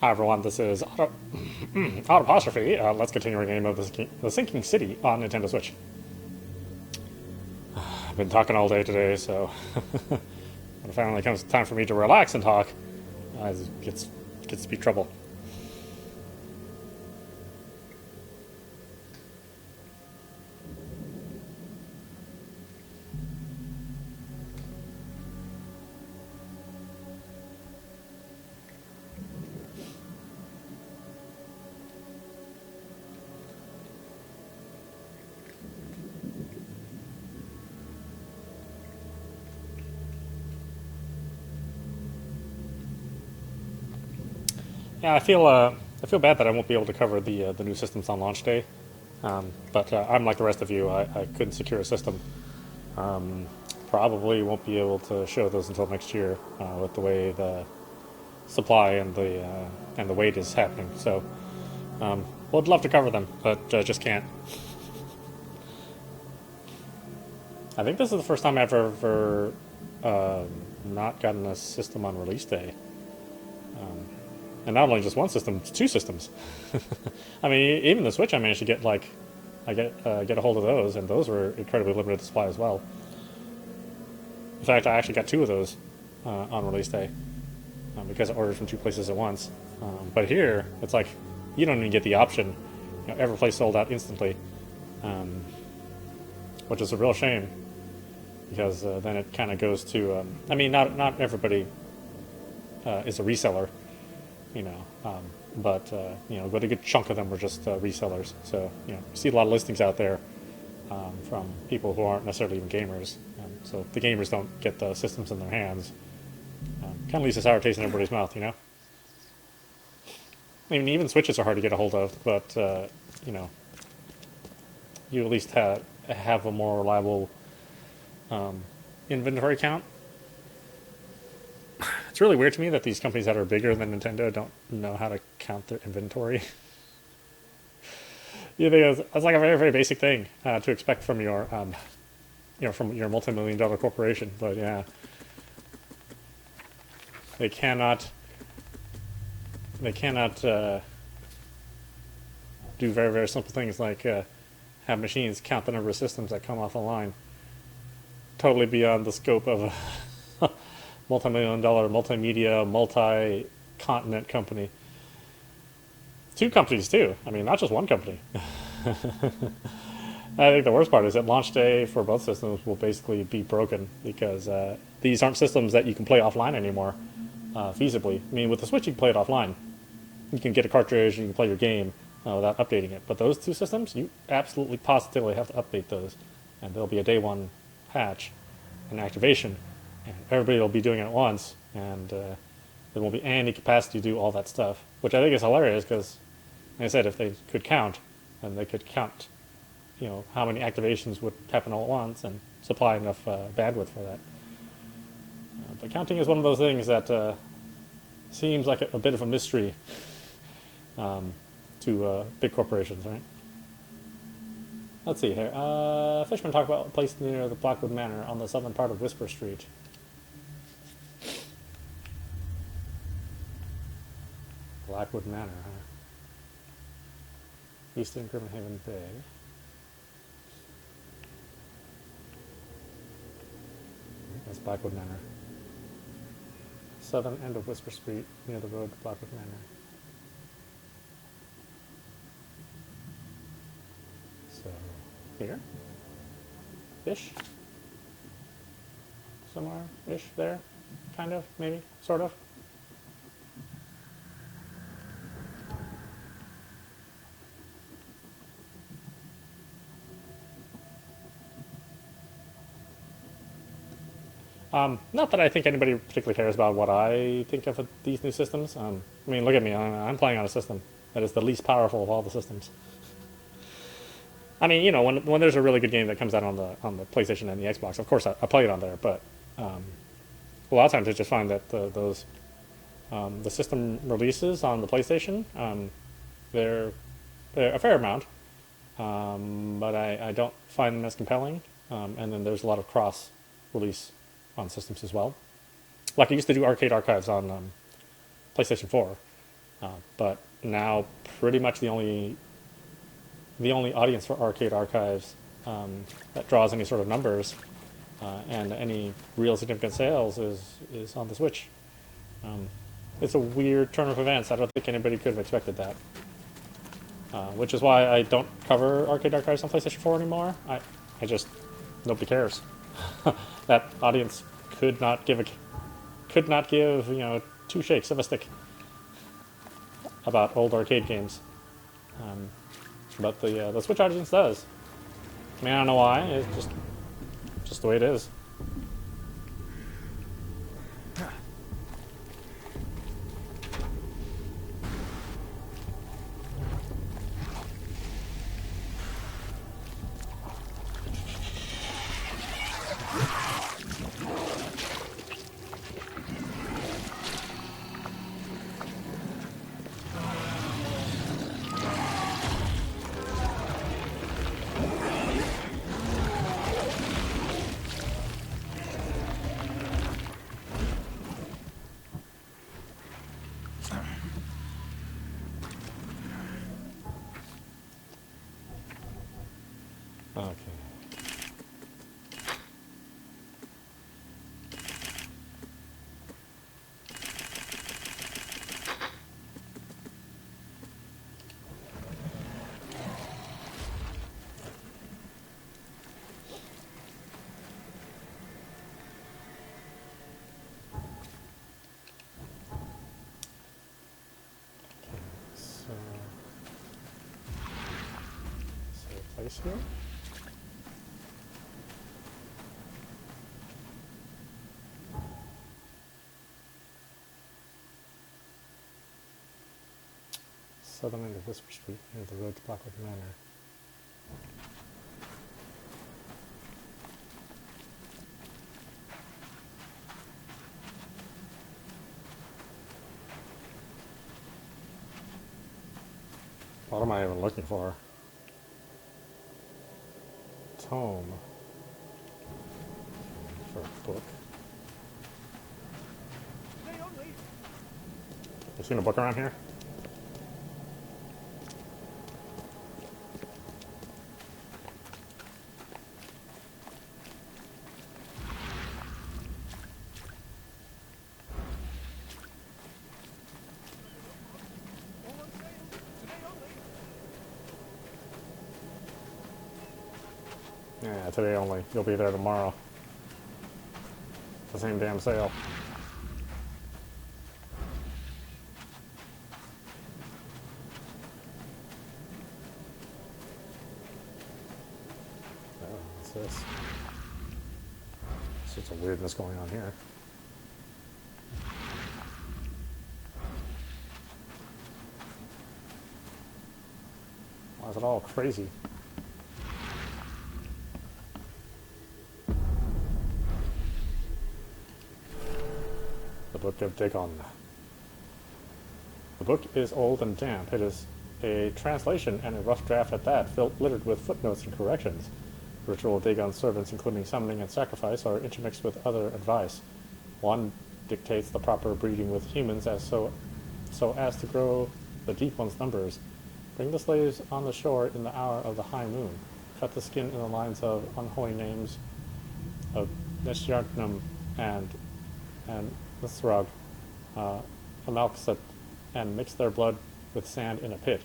Hi everyone, this is audapostrophe. Let's continue our game of the Sinking City on Nintendo Switch. I've been talking all day today, so when it finally comes time for me to relax and talk, it gets to be trouble. Yeah, I feel bad that I won't be able to cover the new systems on launch day, but I'm like the rest of you. I couldn't secure a system. Probably won't be able to show those until next year with the way the supply and the wait is happening. So, would love to cover them, but just can't. I think this is the first time I've ever not gotten a system on release day. And not only just one system, it's two systems. I mean, even the Switch I managed to get get a hold of those, and those were incredibly limited supply as well. In fact, I actually got two of those on release day because I ordered from two places at once. But here, it's like you don't even get the option. Every place sold out instantly, which is a real shame because then it kind of goes to. I mean, not everybody is a reseller. But a good chunk of them were just resellers. So you see a lot of listings out there from people who aren't necessarily even gamers. So the gamers don't get the systems in their hands. Kind of leaves a sour taste in everybody's mouth, I mean, even Switches are hard to get a hold of, but you at least have a more reliable inventory count. It's really weird to me that these companies that are bigger than Nintendo don't know how to count their inventory. It's like a very, very basic thing to expect from your, from your multi-million-dollar corporation. But yeah, they cannot do very, very simple things like have machines count the number of systems that come off the line. Totally beyond the scope of multi-million-dollar, multimedia, multi-continent company. Two companies, too. I mean, not just one company. I think the worst part is that launch day for both systems will basically be broken because these aren't systems that you can play offline anymore, feasibly. I mean, with the Switch, you can play it offline. You can get a cartridge and you can play your game without updating it. But those two systems, you absolutely positively have to update those. And there'll be a day one patch and activation. And everybody will be doing it at once, and there won't be any capacity to do all that stuff, which I think is hilarious because, like I said, if they could count, then they could count, how many activations would happen all at once and supply enough bandwidth for that. But counting is one of those things that seems like a bit of a mystery to big corporations, right? Let's see here. Fishman talked about a place near the Blackwood Manor on the southern part of Whisper Street. Blackwood Manor, huh? Eastern Grimhaven Bay. That's Blackwood Manor. Southern end of Whisper Street, near the road to Blackwood Manor. So, here? Ish? Somewhere-ish there? Kind of, maybe, sort of. Not that I think anybody particularly cares about what I think of these new systems. I mean, look at me. I'm playing on a system that is the least powerful of all the systems. I mean, when there's a really good game that comes out on the PlayStation and the Xbox, of course I play it on there. But a lot of times I just find that the system releases on the PlayStation, they're a fair amount, but I don't find them as compelling. And then there's a lot of cross-release on systems as well. Like I used to do arcade archives on PlayStation 4, But now, pretty much the only audience for Arcade Archives that draws any sort of numbers and any real significant sales is on the Switch. It's a weird turn of events. I don't think anybody could have expected that. Which is why I don't cover Arcade Archives on PlayStation 4 anymore. I just, nobody cares. That audience could not give two shakes of a stick about old arcade games. But the Switch audience does. I mean, I don't know why. It's just the way it is. Okay. So place here. Southern end of Whisper Street, near the road to Blackwood Manor. What am I even looking for? Tome. For a book. You seen a book around here? Yeah, today only. You'll be there tomorrow. It's the same damn sale. Oh, what's this? There's such a weirdness going on here. Why is it all crazy? The Book of Dagon. The book is old and damp. It is a translation and a rough draft at that, littered with footnotes and corrections. Ritual Dagon servants, including summoning and sacrifice, are intermixed with other advice. One dictates the proper breeding with humans so as to grow the deep one's numbers. Bring the slaves on the shore in the hour of the high moon. Cut the skin in the lines of unholy names of Neshyartnum and Nisrog, Amalkset, and mix their blood with sand in a pit.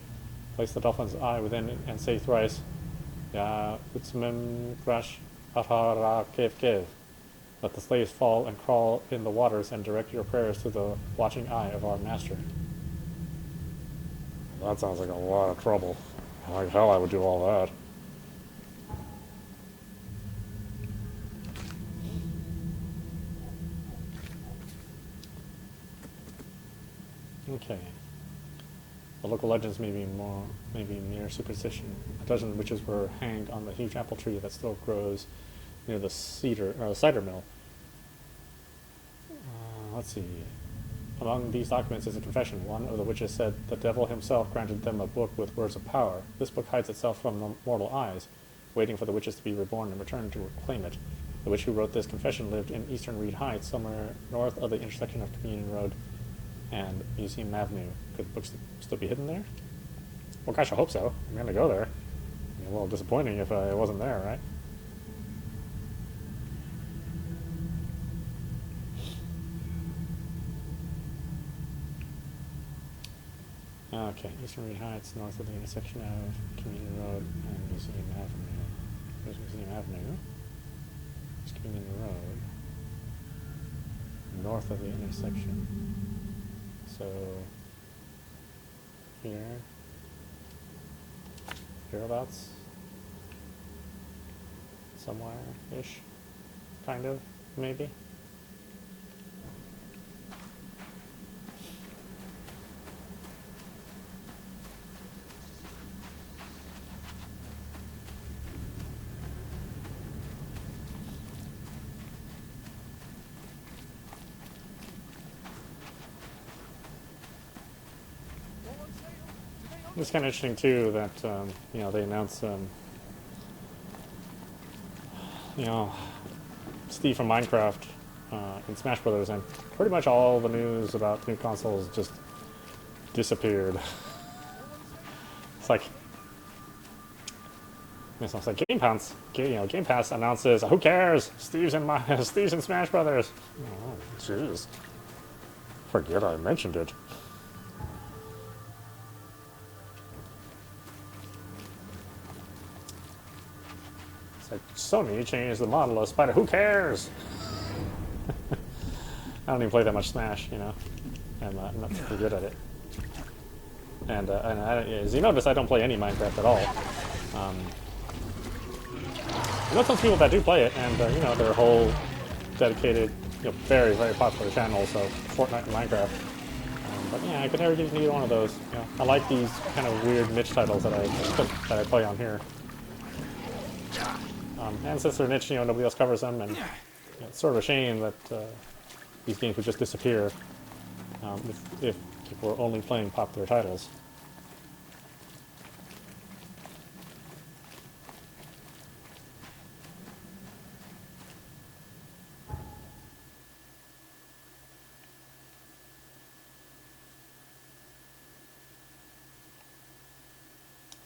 Place the dolphin's eye within it and say thrice, Ya Utsmim Grash Ahara Kev Kev. Let the slaves fall and crawl in the waters and direct your prayers to the watching eye of our master. That sounds like a lot of trouble. Like hell I would do all that. Okay. The local legends may be mere superstition. A dozen witches were hanged on the huge apple tree that still grows near the cider mill. Let's see. Among these documents is a confession. One of the witches said the devil himself granted them a book with words of power. This book hides itself from the mortal eyes, waiting for the witches to be reborn and return to reclaim it. The witch who wrote this confession lived in eastern Reed Heights, somewhere north of the intersection of Communion Road and Museum Avenue. Could the books still be hidden there? Well, gosh, I hope so. I'm gonna go there. It'd be a little disappointing if I wasn't there, right? Okay, Eastern Reed Heights, north of the intersection of Community Road and Museum Avenue. There's Museum Avenue. There's Community Road. North of the intersection. So, here. Hereabouts. Somewhere-ish. Kind of, maybe. It's kind of interesting too that you know, they announce you know, Steve from Minecraft and Smash Brothers, and pretty much all the news about new consoles just disappeared. It's like Game Pass announces, who cares? Steve's in Smash Brothers. Oh, jeez. Forget I mentioned it. Sony changed the model of Spider. Who cares? I don't even play that much Smash, you know. I'm not very good at it. And as you notice, I don't play any Minecraft at all. I know some people that do play it, and you know, their whole dedicated, you know, very, very popular channels of Fortnite and Minecraft. But yeah, I could never get into either one of those. You know, I like these kind of weird niche titles that I play on here. And since they're niche, you know, nobody else covers them, and you know, it's sort of a shame that these games would just disappear if people were only playing popular titles.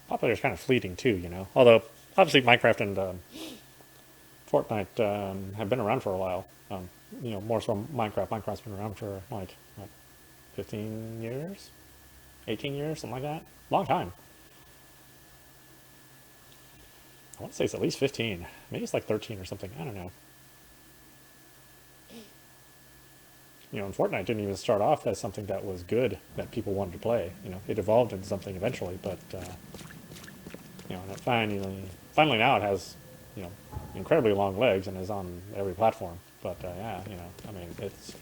Popular is kind of fleeting too, you know. Although obviously Minecraft and Fortnite have been around for a while. You know, more so Minecraft. Minecraft's been around for like what, 15 years, 18 years, something like that. Long time. I want to say it's at least 15. Maybe it's like 13 or something. I don't know. You know, and Fortnite didn't even start off as something that was good that people wanted to play. You know, it evolved into something eventually, but you know, and it finally now it has, you know, incredibly long legs and is on every platform. But yeah, you know, I mean, it's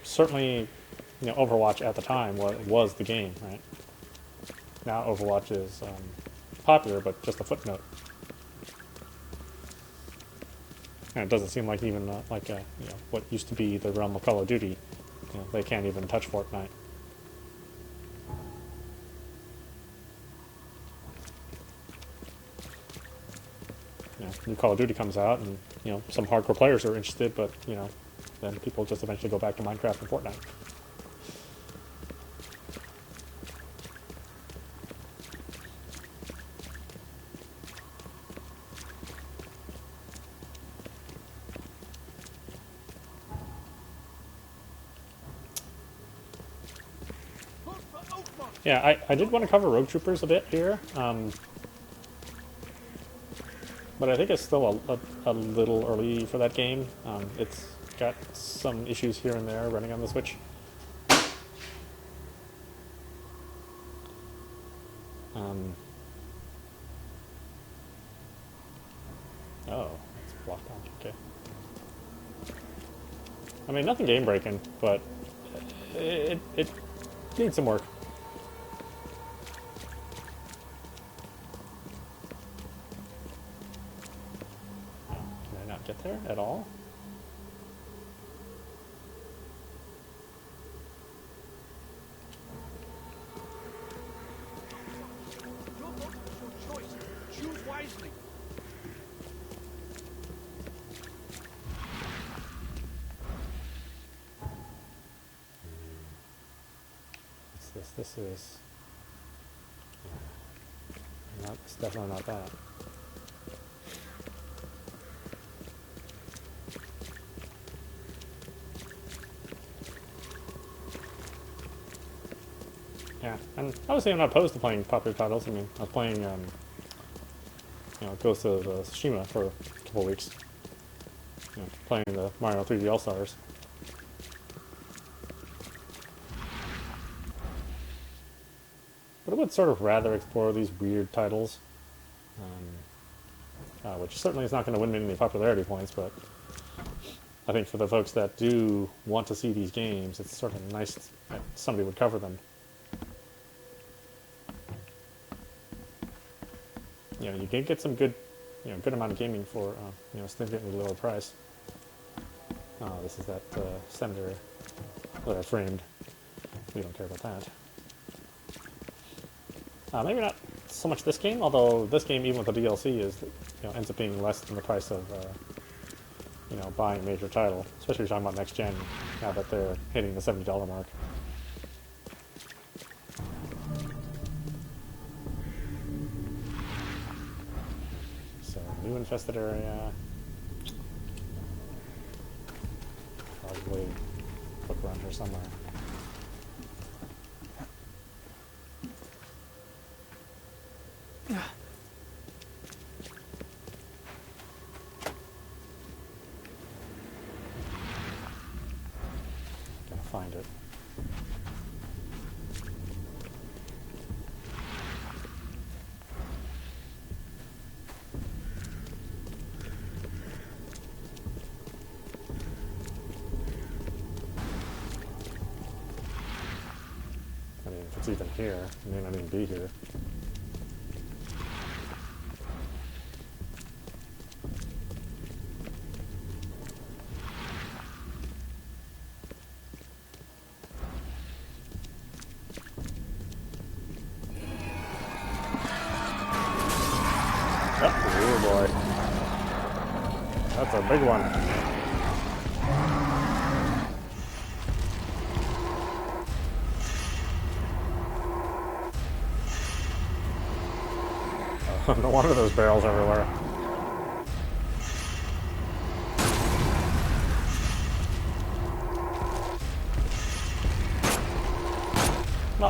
certainly, you know, Overwatch at the time was the game, right? Now Overwatch is popular, but just a footnote. And it doesn't seem like even like you know, what used to be the realm of Call of Duty, you know, they can't even touch Fortnite. You know, new Call of Duty comes out, and you know, some hardcore players are interested, but you know, then people just eventually go back to Minecraft and Fortnite. Yeah, I did want to cover Rogue Troopers a bit here, but I think it's still a little early for that game. It's got some issues here and there running on the Switch. Oh, it's blocked on. Okay. I mean, nothing game breaking, but it needs some work. Get there at all? Your multiple choice. Choose wisely. this? This is... No, it's definitely not that. Yeah, and obviously I'm not opposed to playing popular titles. I mean, I was playing, you know, Ghost of Tsushima for a couple of weeks. You know, playing the Mario 3D All-Stars. But I would sort of rather explore these weird titles, which certainly is not going to win me any popularity points, but I think for the folks that do want to see these games, it's sort of nice that somebody would cover them. You know, you can get some good, you know, good amount of gaming for, you know, significantly lower price. This is that senator that I framed. We don't care about that. Maybe not so much this game, although this game, even with the DLC, is, you know, ends up being less than the price of, you know, buying a major title, especially if you're talking about next gen, now that they're hitting the $70 mark. So, new infested area. Probably look around here somewhere. Gotta find it. I mean, if it's even here, it may not even be here. Oh boy. That's a big one. No wonder there's barrels everywhere. No,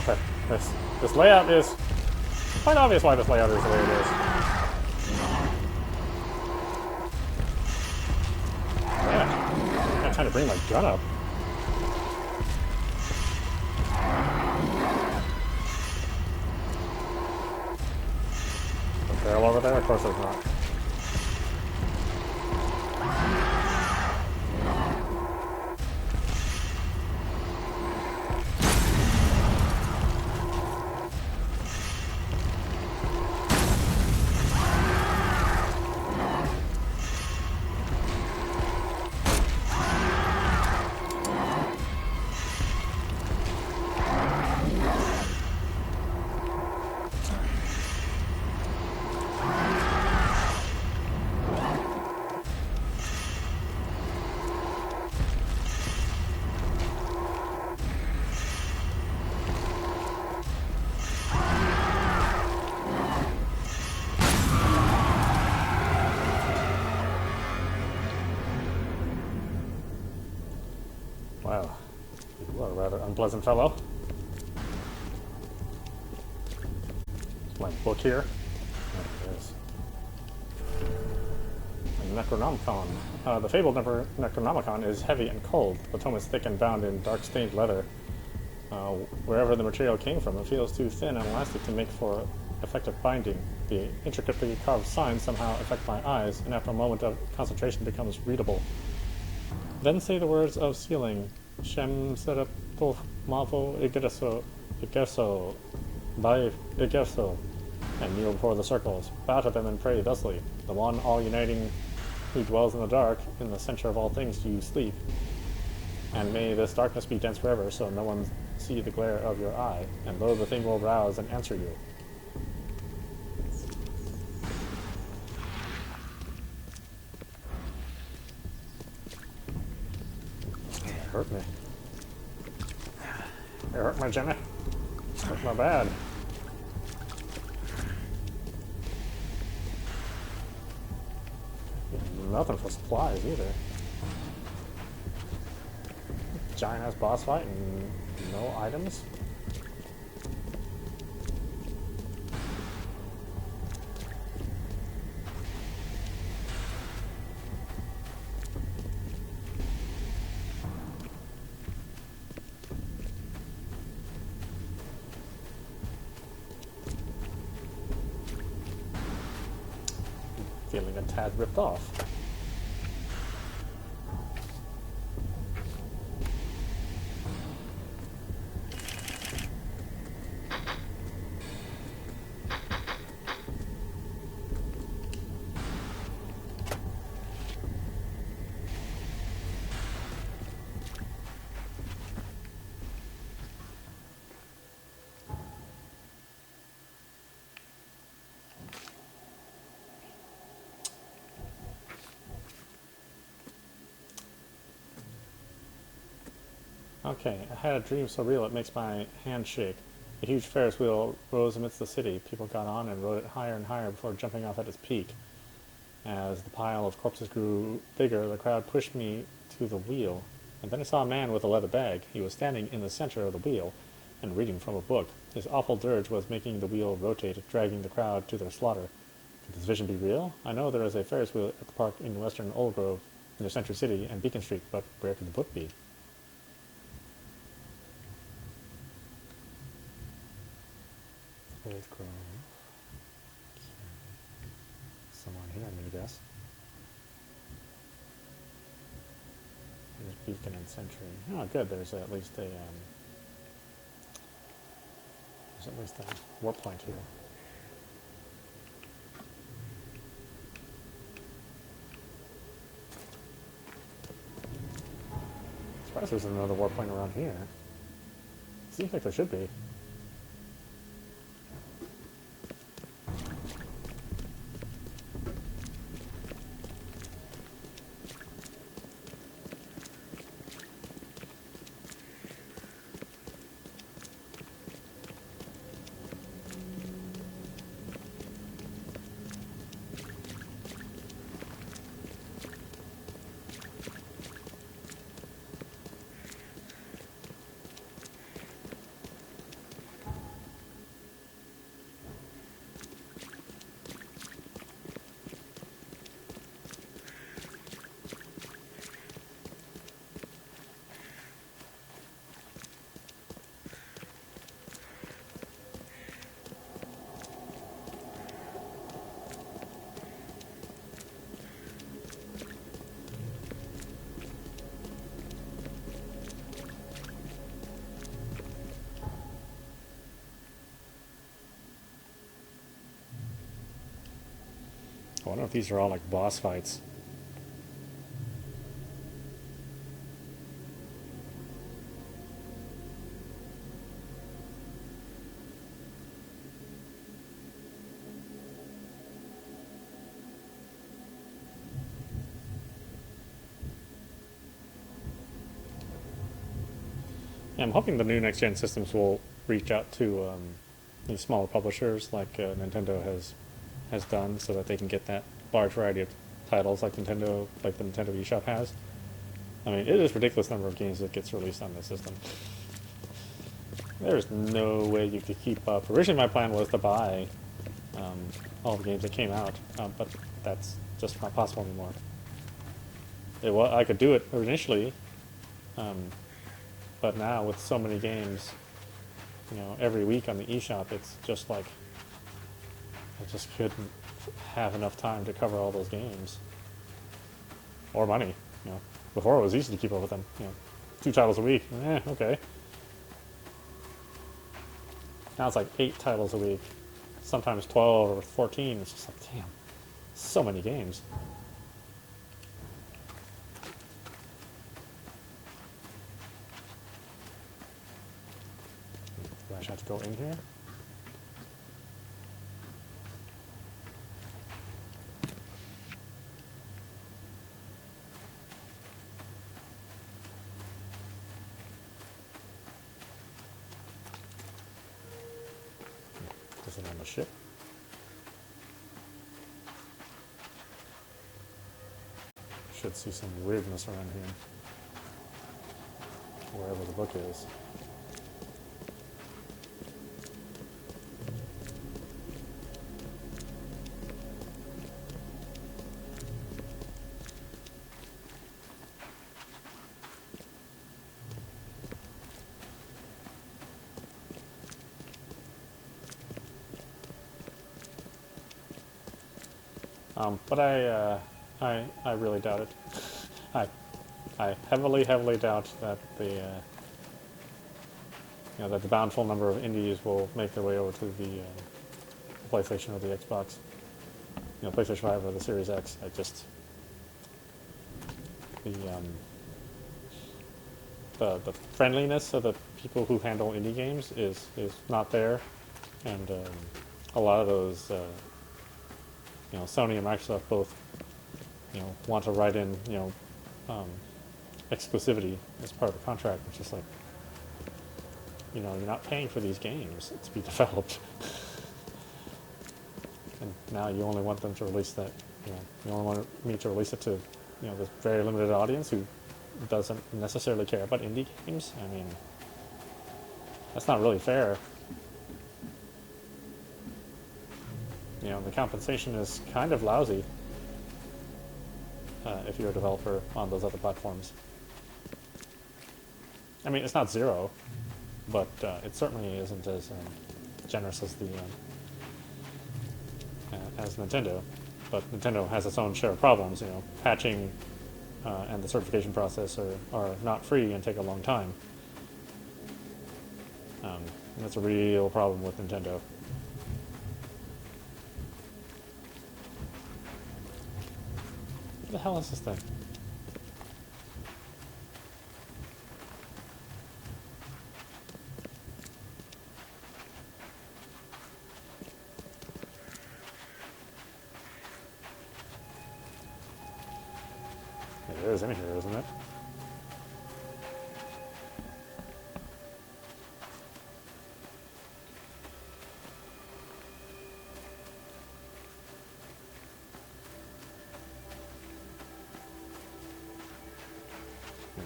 Okay, this layout is quite obvious why this layout is the way it is. Yeah, I'm trying to bring my gun up. A barrel over there? Of course there's not. Wow, you are a rather unpleasant fellow. There's my book here. There it is. A Necronomicon. The fabled Necronomicon is heavy and cold. The tome is thick and bound in dark-stained leather. Wherever the material came from, it feels too thin and elastic to make for effective binding. The intricately carved signs somehow affect my eyes, and after a moment of concentration becomes readable. Then say the words of sealing. Shem Serapul Mavo Igerso Igerso By Igerso. and kneel before the circles. Bow to them and pray thusly. The one all-uniting who dwells in the dark, in the center of all things you sleep. And may this darkness be dense forever, so no one see the glare of your eye, and lo, the thing will rouse and answer you. It hurt me. It hurt my Jenny. It hurt my bad. Nothing for supplies either. Giant ass boss fight and no items. Feeling a tad ripped off. Okay, I had a dream so real it makes my hand shake. A huge Ferris wheel rose amidst the city. People got on and rode it higher and higher before jumping off at its peak. As the pile of corpses grew bigger, the crowd pushed me to the wheel. And then I saw a man with a leather bag. He was standing in the center of the wheel and reading from a book. His awful dirge was making the wheel rotate, dragging the crowd to their slaughter. Could this vision be real? I know there is a Ferris wheel at the park in western Old Grove, near Century City and Beacon Street, but where could the book be? Old Grove. Okay. Somewhere here, I'm gonna guess. There's Beacon and Century. Oh, good. There's at least a warp point here. I'm surprised there's another warp point around here. Seems like there should be. I wonder if these are all like boss fights. Yeah, I'm hoping the new next-gen systems will reach out to these smaller publishers like Nintendo has done, so that they can get that large variety of titles like the Nintendo eShop has. I mean, it is a ridiculous number of games that gets released on this system. There's no way you could keep up. Originally, my plan was to buy all the games that came out, but that's just not possible anymore. I could do it initially, but now with so many games, every week on the eShop, it's just like I just couldn't have enough time to cover all those games or money. Before it was easy to keep up with them. 2 titles a week. Okay. Now it's like 8 titles a week, sometimes 12 or 14. It's just like, damn, so many games. Do I actually have to go in here? Is it on the ship? Should see some weirdness around here. Wherever the book is. But I really doubt it. I heavily doubt that the that the bountiful number of indies will make their way over to the PlayStation or the Xbox, PlayStation 5 or the Series X. I just the friendliness of the people who handle indie games is not there, and a lot of those. Sony and Microsoft both, want to write in, exclusivity as part of the contract, which is like, you're not paying for these games to be developed. And now you only want them to release that, you only want me to release it to, this very limited audience who doesn't necessarily care about indie games. I mean, that's not really fair. The compensation is kind of lousy if you're a developer on those other platforms. I mean, it's not zero, but it certainly isn't as generous as as Nintendo. But Nintendo has its own share of problems. Patching and the certification process are not free and take a long time. And that's a real problem with Nintendo. What the hell is this thing? It is in here, isn't it?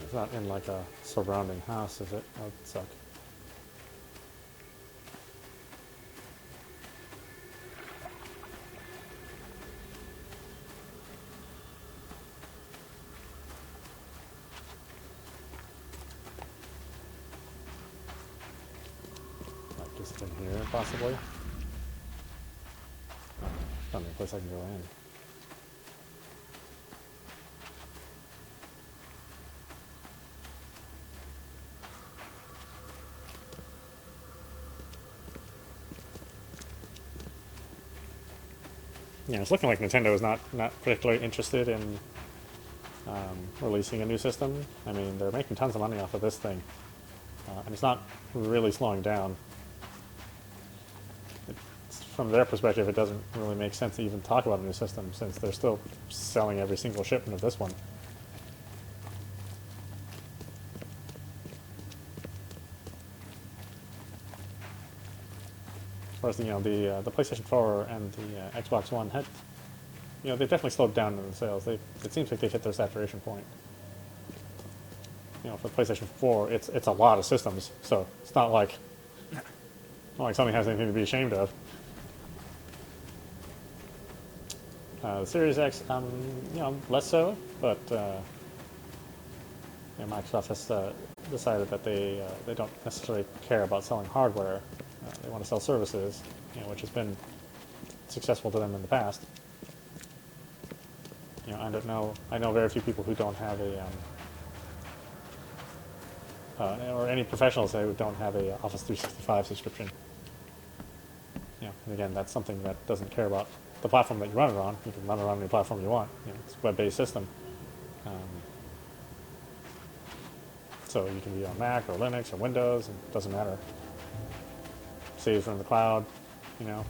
It's not in like a surrounding house, is it? That would suck. Like just in here, possibly? Not any place I can go in. It's looking like Nintendo is not particularly interested in releasing a new system. I mean, they're making tons of money off of this thing, and it's not really slowing down. From their perspective, it doesn't really make sense to even talk about a new system since they're still selling every single shipment of this one. Whereas the PlayStation 4 and the Xbox One had, they definitely slowed down in the sales. It seems like they've hit their saturation point. For the PlayStation 4, it's a lot of systems, so it's not like Sony has anything to be ashamed of. The Series X, less so, but Microsoft has decided that they don't necessarily care about selling hardware. They want to sell services, which has been successful to them in the past. I don't know. I know very few people who don't have or any professionals who don't have a Office 365 subscription. again, that's something that doesn't care about the platform that you run it on. You can run it on any platform you want. You know, it's a web-based system. So you can be on Mac or Linux or Windows, it doesn't matter. Saves in the cloud, you know.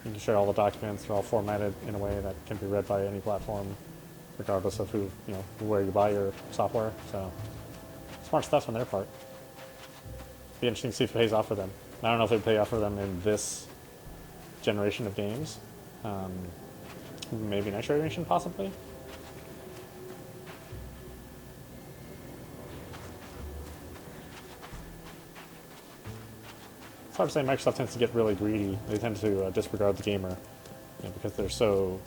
You can share all the documents, they're all formatted in a way that can be read by any platform, regardless of who, you know, where you buy your software. So smart stuff on their part. Be interesting to see if it pays off for them. I don't know if it would pay off for them in this generation of games. Maybe next generation, possibly. It's hard to say. Microsoft tends to get really greedy. They tend to disregard the gamer, you know, because they're so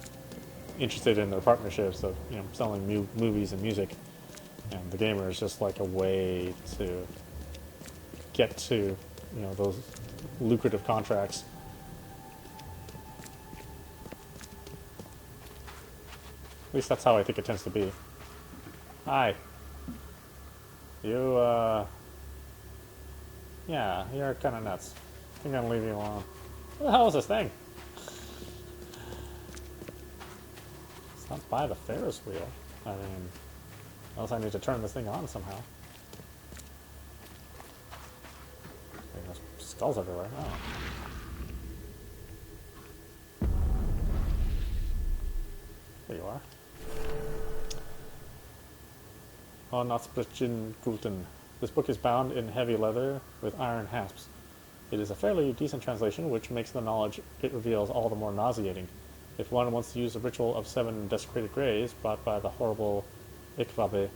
interested in their partnerships of, you know, selling movies and music, and the gamer is just like a way to get to, you know, those lucrative contracts. At least that's how I think it tends to be. Hi. You, yeah, you're kind of nuts. I'm gonna leave you alone. What the hell is this thing? It's not by the Ferris wheel. I mean, unless I need to turn this thing on somehow. There's skulls everywhere. Oh. There you are. Oh, not Guten. This book is bound in heavy leather with iron hasps. It is a fairly decent translation, which makes the knowledge it reveals all the more nauseating. If one wants to use the ritual of 7 desecrated greys brought by the horrible Ikvabe,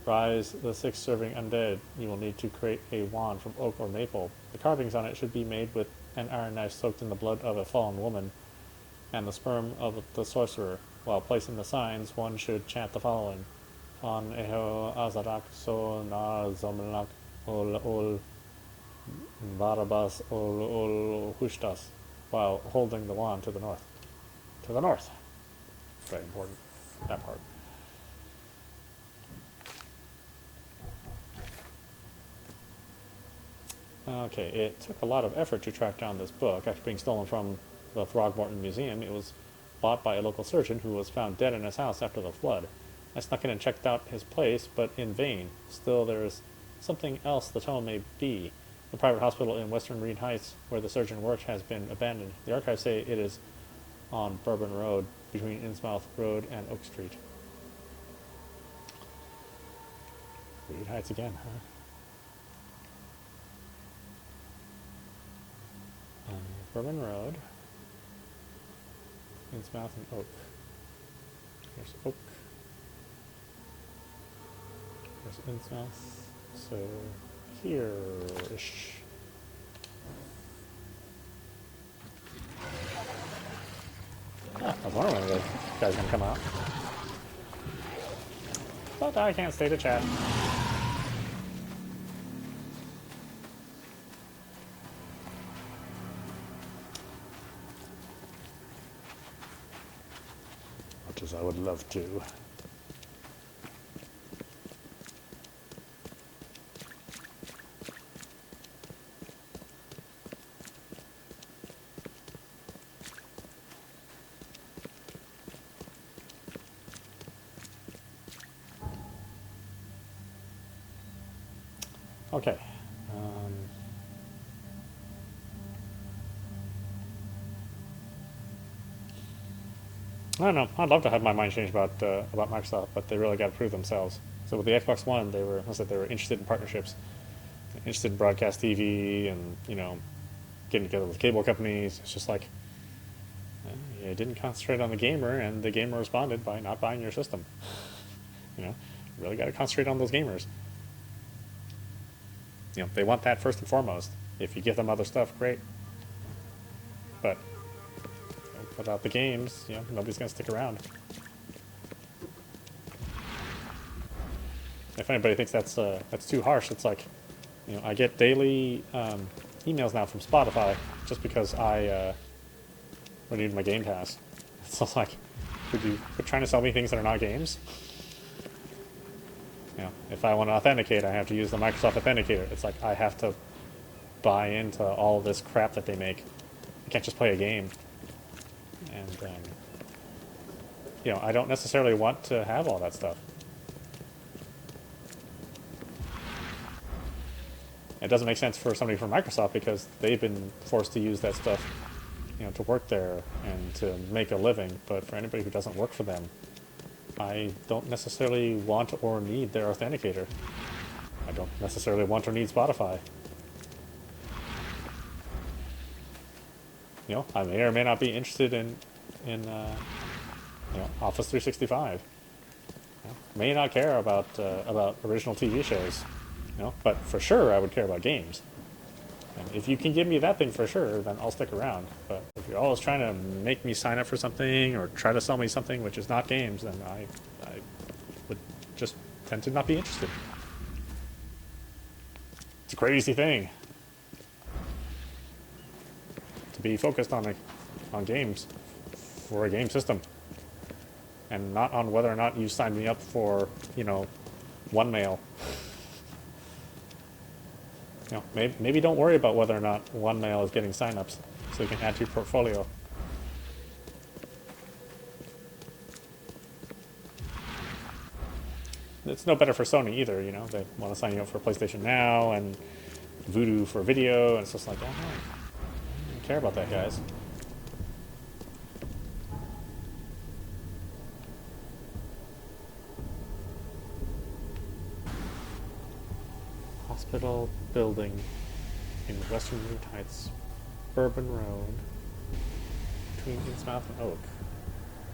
rise the 6 serving undead, you will need to create a wand from oak or maple. The carvings on it should be made with an iron knife soaked in the blood of a fallen woman and the sperm of the sorcerer. While placing the signs, one should chant the following. On eho azarak so na zomnak ol varabas ol hushtas, while holding the wand to the north. To the north. Very important, that part. Okay, it took a lot of effort to track down this book. After being stolen from the Throgmorton Museum, it was bought by a local surgeon who was found dead in his house after the flood. I snuck in and checked out his place, but in vain. Still, there is something else the tome may be. The private hospital in Western Reed Heights, where the surgeon worked, has been abandoned. The archives say it is on Bourbon Road, between Innsmouth Road and Oak Street. Reed Heights again, huh? Bourbon Road, Innsmouth and Oak. Here's Oak. There's Innsmouth. So here-ish. I was wondering when the guy's gonna come out. But I can't stay to chat. Much as I would love to. Okay. I don't know. I'd love to have my mind changed about Microsoft, but they really got to prove themselves. So with the Xbox One, they were interested in partnerships, interested in broadcast TV, and getting together with cable companies. It's just like you didn't concentrate on the gamer, and the gamer responded by not buying your system. You really got to concentrate on those gamers. They want that first and foremost. If you give them other stuff, great. But without the games, nobody's going to stick around. If anybody thinks that's too harsh, it's like, I get daily emails now from Spotify just because I renewed my Game Pass. It's also like, could you quit trying to sell me things that are not games? If I want to authenticate, I have to use the Microsoft Authenticator. It's like I have to buy into all this crap that they make I can't just play a game. And, you know, I don't necessarily want to have all that stuff. It doesn't make sense for somebody from Microsoft because they've been forced to use that stuff, you know, to work there and to make a living. But for anybody who doesn't work for them, I don't necessarily want or need their authenticator. I don't necessarily want or need Spotify. You know, I may or may not be interested in you know, Office 365. You know, may not care about original TV shows. You know, but for sure I would care about games. And if you can give me that thing for sure, then I'll stick around. But if you're always trying to make me sign up for something or try to sell me something which is not games, then I would just tend to not be interested. It's a crazy thing to be focused on games for a game system, and not on whether or not you signed me up for, you know, one mail. You know, maybe don't worry about whether or not one mail is getting signups, so you can add to your portfolio. It's no better for Sony either, you know. They want to sign you up for PlayStation Now and Voodoo for video, and it's just like, oh, no, I don't care about that, guys. Hospital building in Western New Heights, Bourbon Road, between Innsmouth and Oak.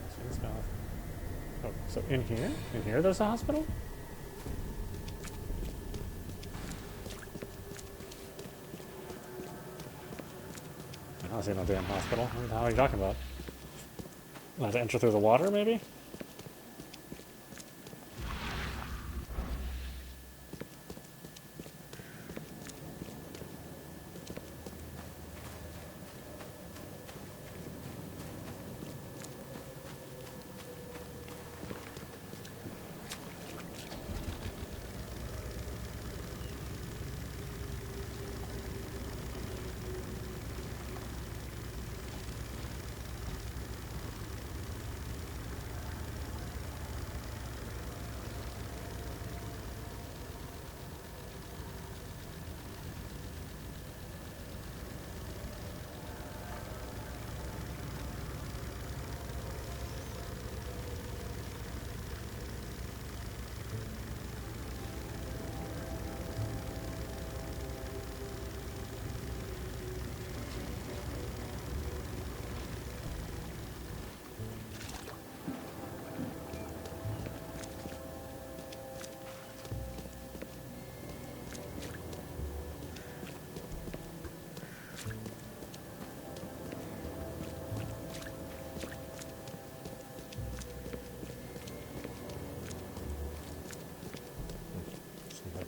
So Innsmouth. Oh, so in here? In here there's a hospital? I don't see no damn hospital. What the hell are you talking about? I have to enter through the water, maybe?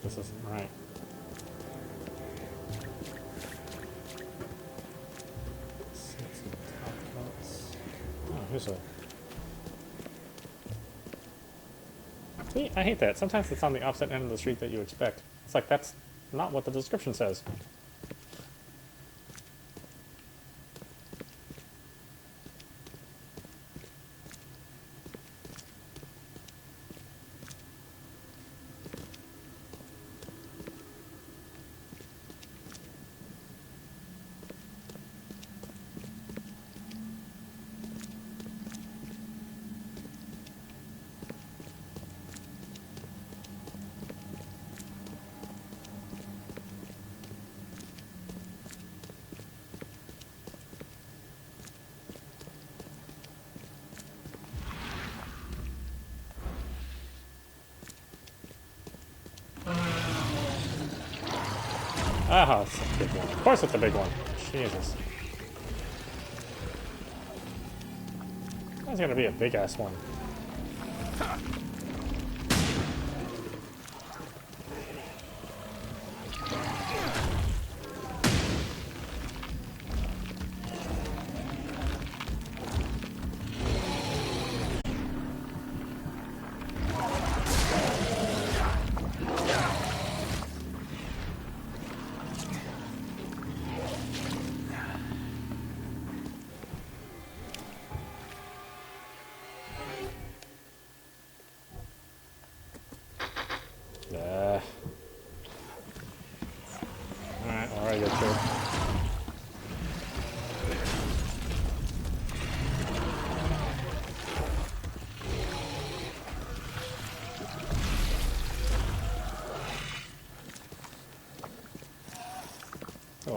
This isn't right. Oh, here's a... See, I hate that. Sometimes it's on the opposite end of the street that you expect. It's like, that's not what the description says. Ah, it's a big one. Of course it's a big one. Jesus. That's gonna be a big ass one.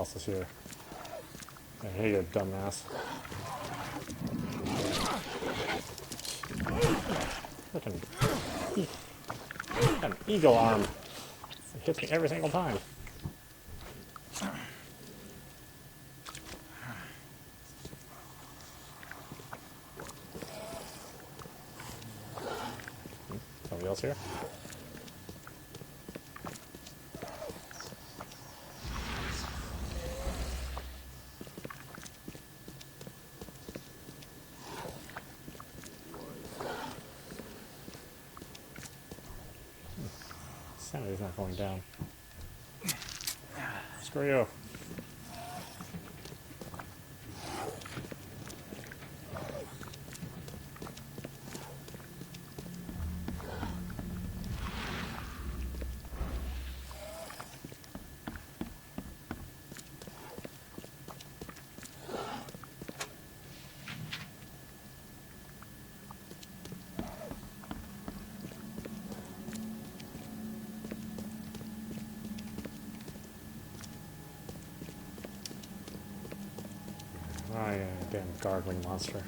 else is here. Hey, you dumbass. Frickin' an eagle arm. It hits me every single time. Somebody else here? Sanity's not going down. Screw you. Oh yeah, damn gargling monster.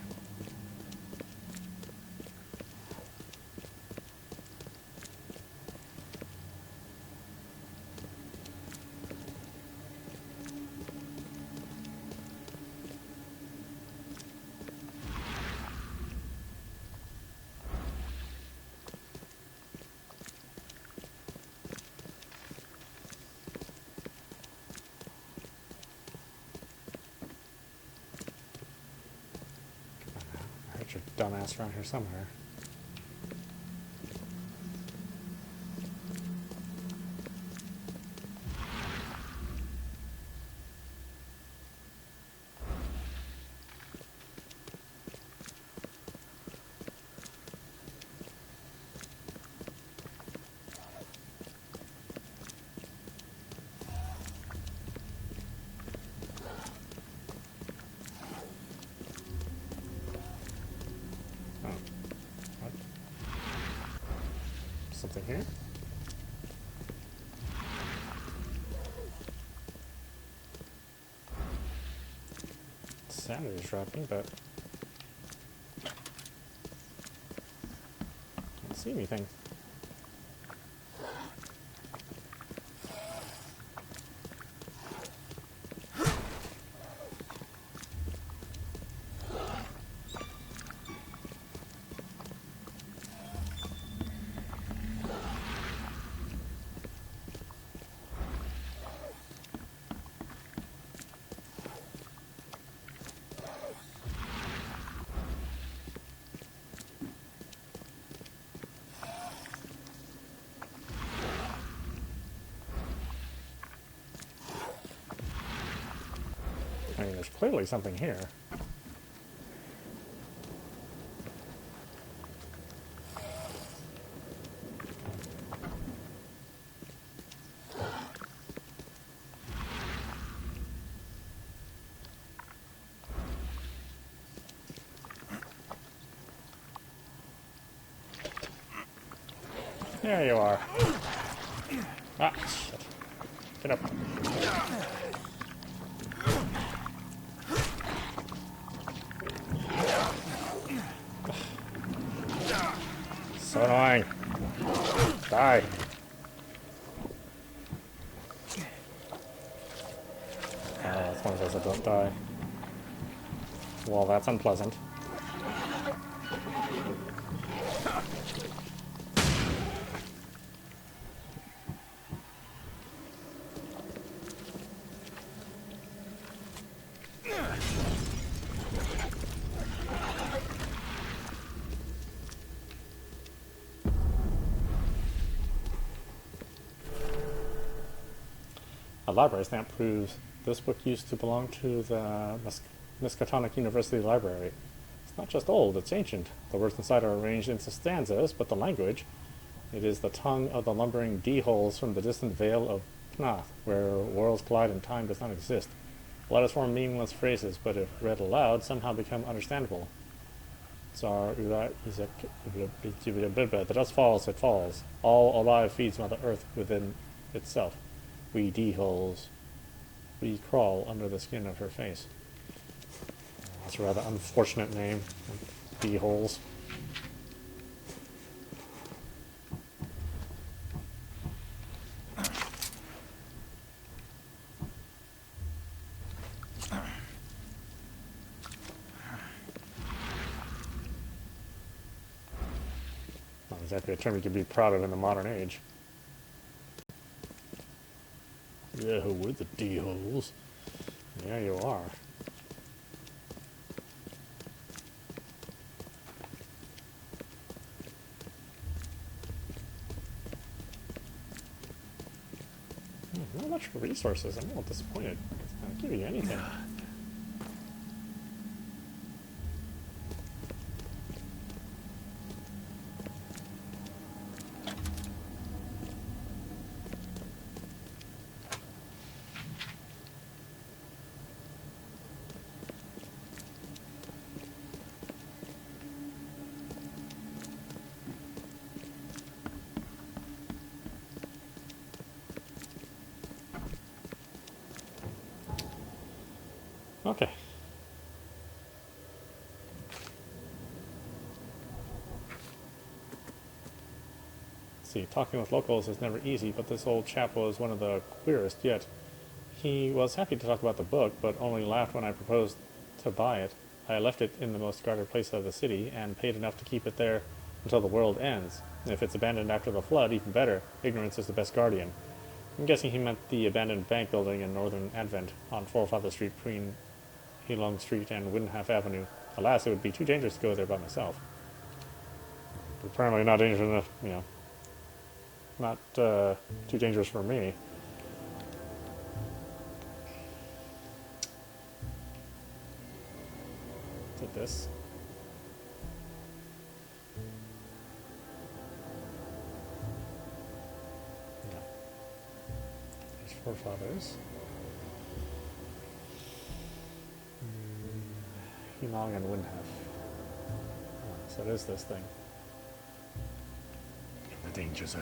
Your dumbass around here somewhere. Something here? Sanity is dropping, but I don't see anything. I mean, there's clearly something here. There you are. Ah, shit. Get up. So annoying. Die. That's one of those that don't die. Well, that's unpleasant. A library stamp proves this book used to belong to the Miskatonic University Library. It's not just old, it's ancient. The words inside are arranged into stanzas, but the language, it is the tongue of the lumbering D-holes from the distant vale of Pnath, where worlds collide and time does not exist. Letters form meaningless phrases, but if read aloud, somehow become understandable. The dust falls, it falls. All alive feeds Mother Earth within itself. We D-holes. We crawl under the skin of her face. That's a rather unfortunate name. D-holes. Not exactly a term you could be proud of in the modern age. Yeah, we're the D-holes. Yeah, you are. Not much for resources. I'm a little disappointed. It's not giving you anything. Okay. See, talking with locals is never easy, but this old chap was one of the queerest yet. He was happy to talk about the book, but only laughed when I proposed to buy it. I left it in the most guarded place of the city, and paid enough to keep it there until the world ends. If it's abandoned after the flood, even better. Ignorance is the best guardian. I'm guessing he meant the abandoned bank building in Northern Advent on Forefather Street between Heelong Street and Winhalf Avenue. Alas, it would be too dangerous to go there by myself. Apparently not dangerous enough, you know. Not too dangerous for me. Is it this? No. There's Forefathers. Heelong and Winhalf. Oh, so it is this thing. In the danger zone.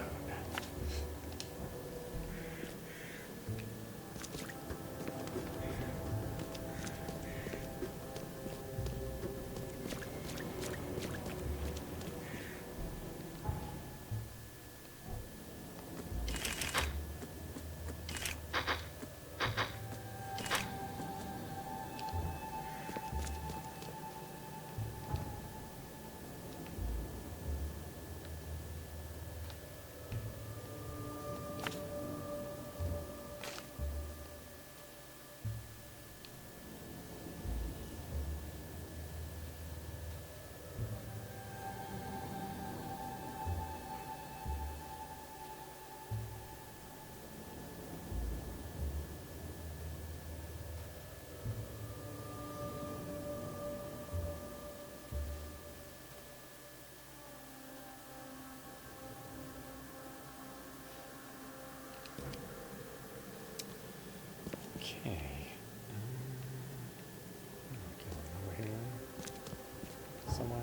Okay. Over here. Somewhere.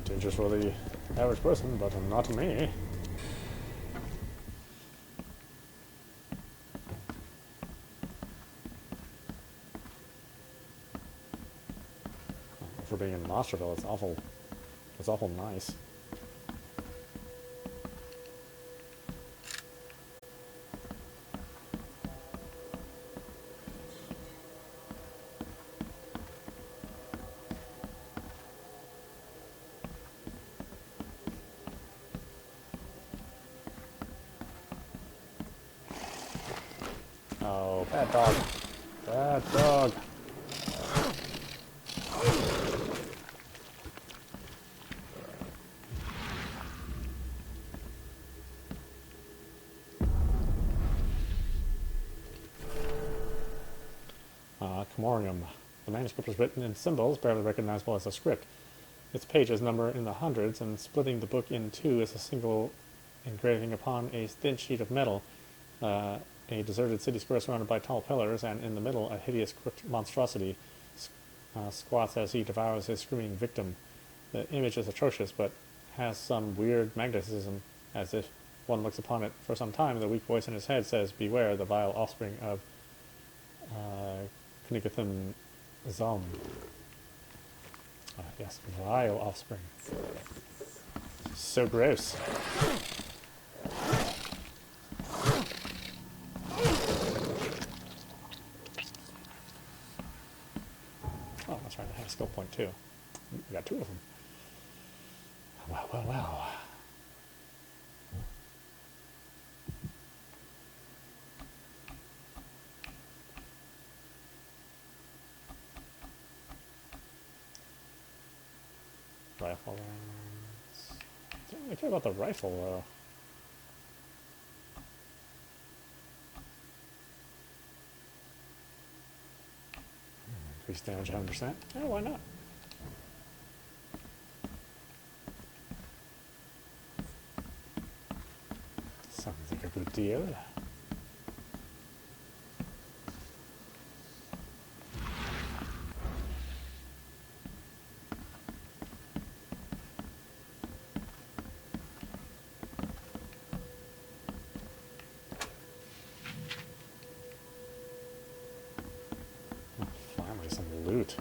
Dangerous for the average person, but not to me. For being in Monsterville, it's awful. It's awful nice. Oh, bad dog. Bad dog. Comorium. The manuscript is written in symbols, barely recognizable as a script. Its pages number in the hundreds, and splitting the book in two is a single engraving upon a thin sheet of metal. A deserted city square surrounded by tall pillars, and in the middle a hideous monstrosity squats as he devours his screaming victim. The image is atrocious, but has some weird magnetism, as if one looks upon it for some time. The weak voice in his head says, "Beware the vile offspring of Knigatham Zom." Yes, vile offspring. So gross. Oh, that's right, I have a skill point too. We got two of them. Wow, wow, wow. Rifle rounds. Don't really care about the rifle though. Increase damage 100%. Yeah, why not? Sounds like a good deal. Finally, some loot.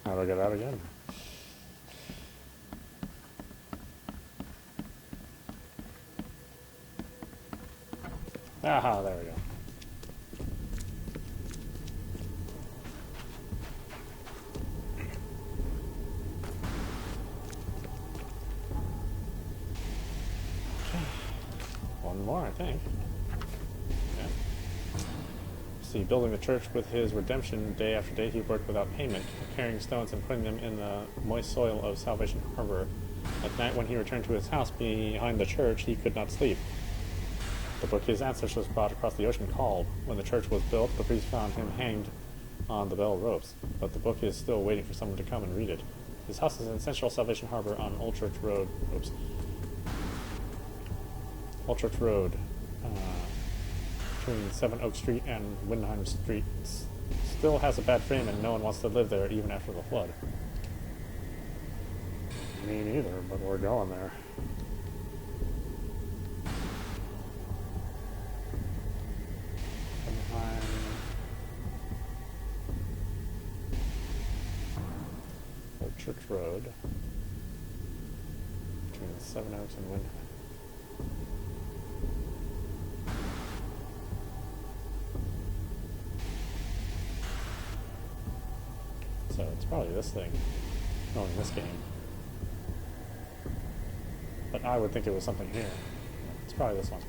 How do I get out again? Aha, there we go. One more, I think. Yeah. See, building the church with his redemption, day after day he worked without payment, carrying stones and putting them in the moist soil of Salvation Harbor. At night, when he returned to his house behind the church, he could not sleep. The book his ancestors brought across the ocean called. When the church was built, the priest found him hanged on the bell ropes, but the book is still waiting for someone to come and read it. His house is in Central Salvation Harbor on Old Church Road. Oops. Old Church Road, between 7 Oak Street and Windheim Street. Still has a bad frame, and no one wants to live there even after the flood. Me neither, but we're going there. Church Road, between 7 Oaks and Windheim. So it's probably this thing, knowing this game. But I would think it was something here. It's probably this one.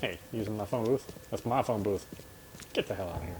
Hey, using my phone booth? That's my phone booth. Get the hell out of here.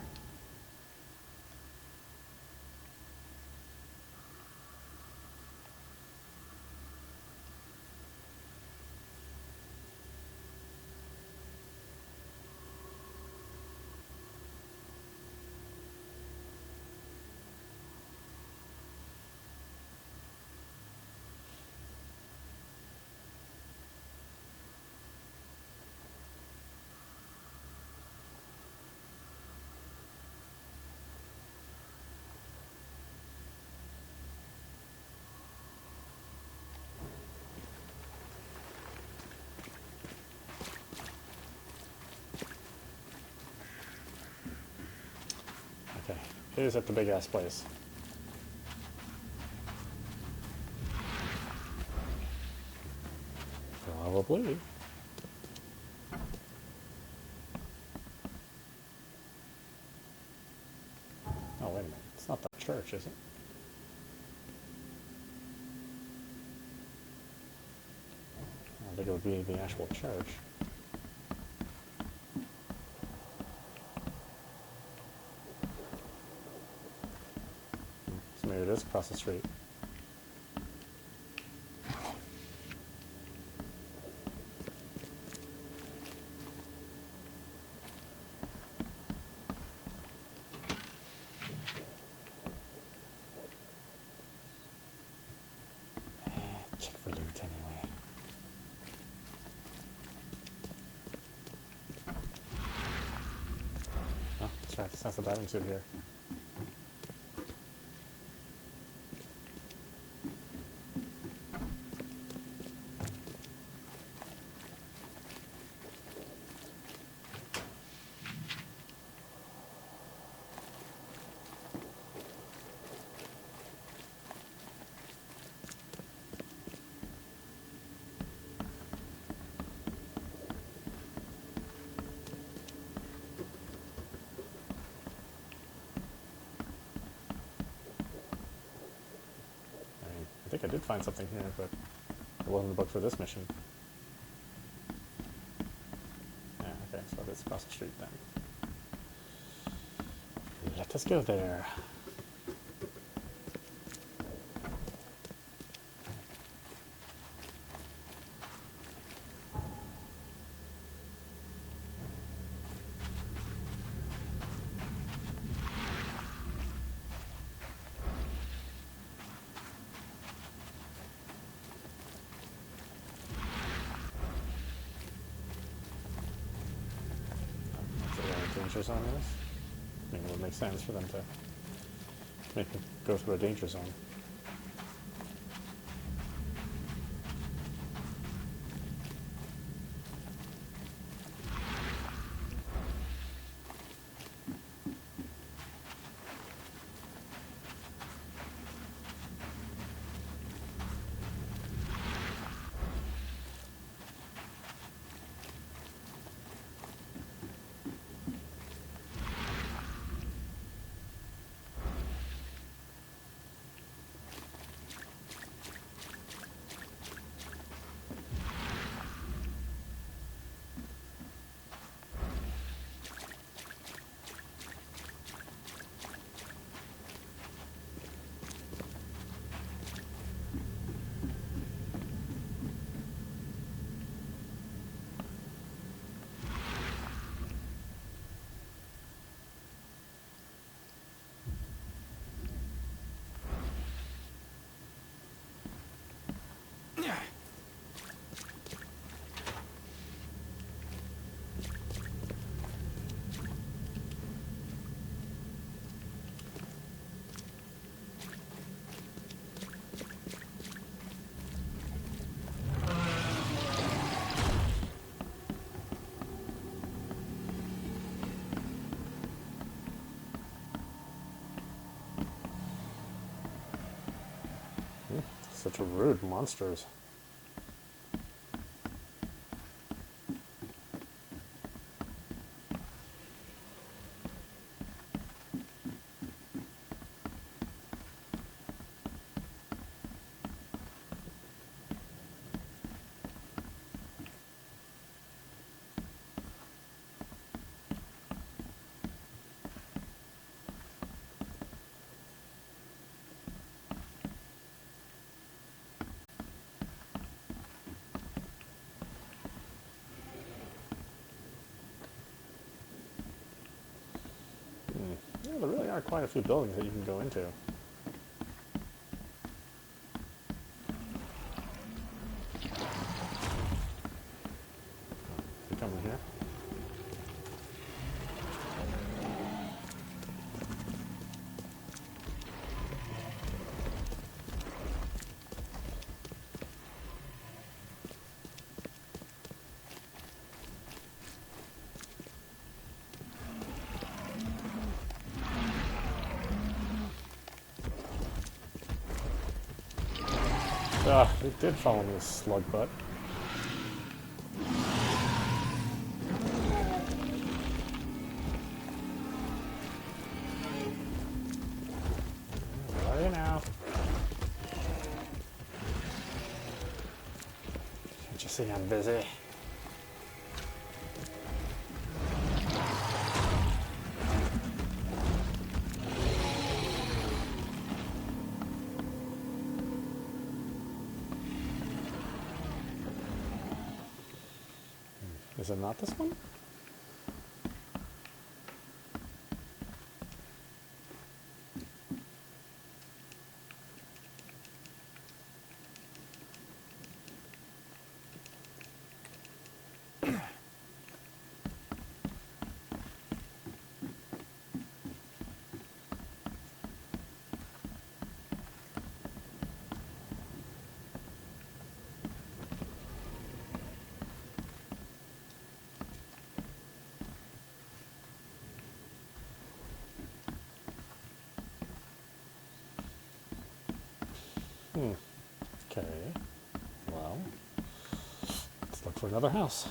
is at the big ass place. Probably. Oh, wait a minute. It's not the church, is it? I don't think it would be the actual church. So maybe it is across the street. Check for loot anyway. Oh, that's right. That's the diving suit here. I think I did find something here, but it wasn't the book for this mission. Yeah, okay, so it's across the street then. Let us go there. Danger zone is? I mean, it would make sense for them to make it go through a danger zone. Such rude monsters. Yeah, there really are quite a few buildings that you can go into. You coming here? It did follow me, slug butt. Where are you now? Can't you see I'm busy? Is it not this one? Okay. Well, let's look for another house.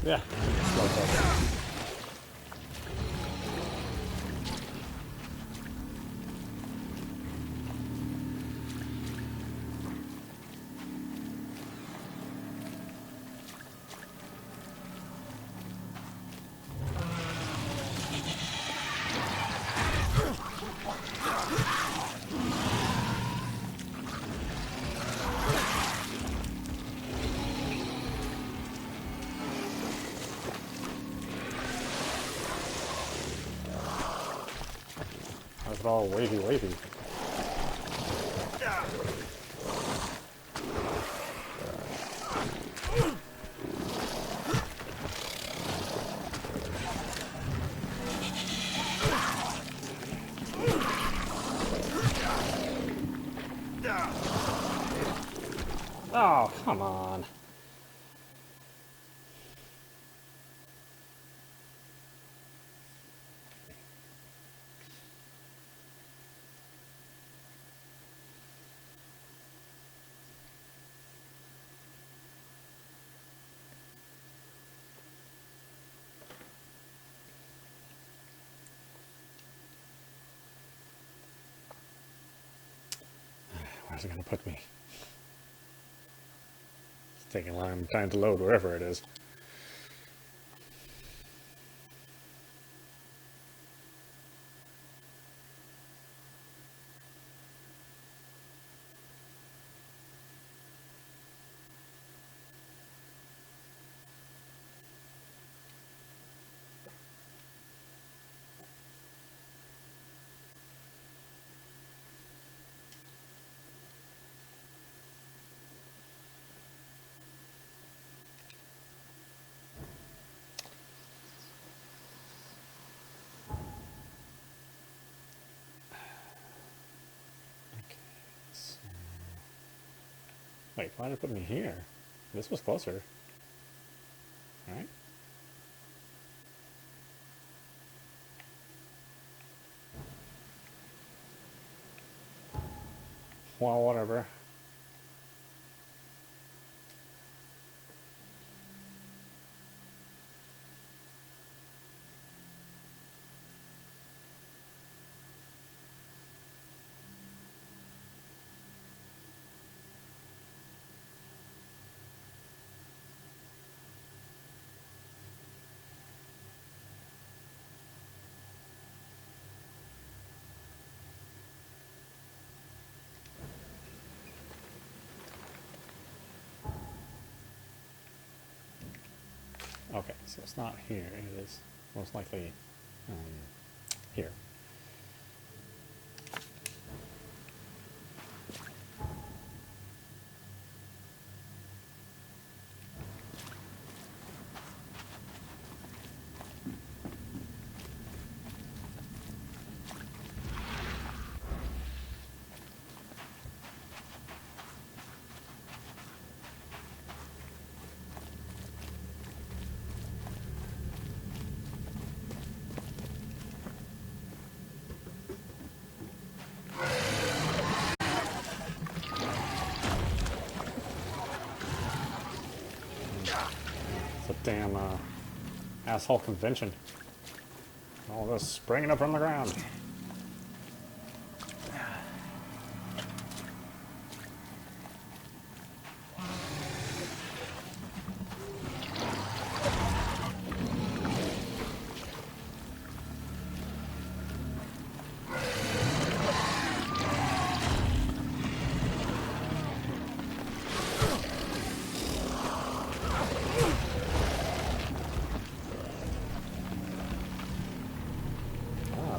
Yeah, slow down. It's all wavy, wavy. Oh, come on. Where's it going to put me? It's taking a long time to load wherever it is. Wait, why did it put me here? This was closer. Alright. Well, whatever. Okay, so it's not here. It is most likely here. damn asshole convention. All this springing up from the ground.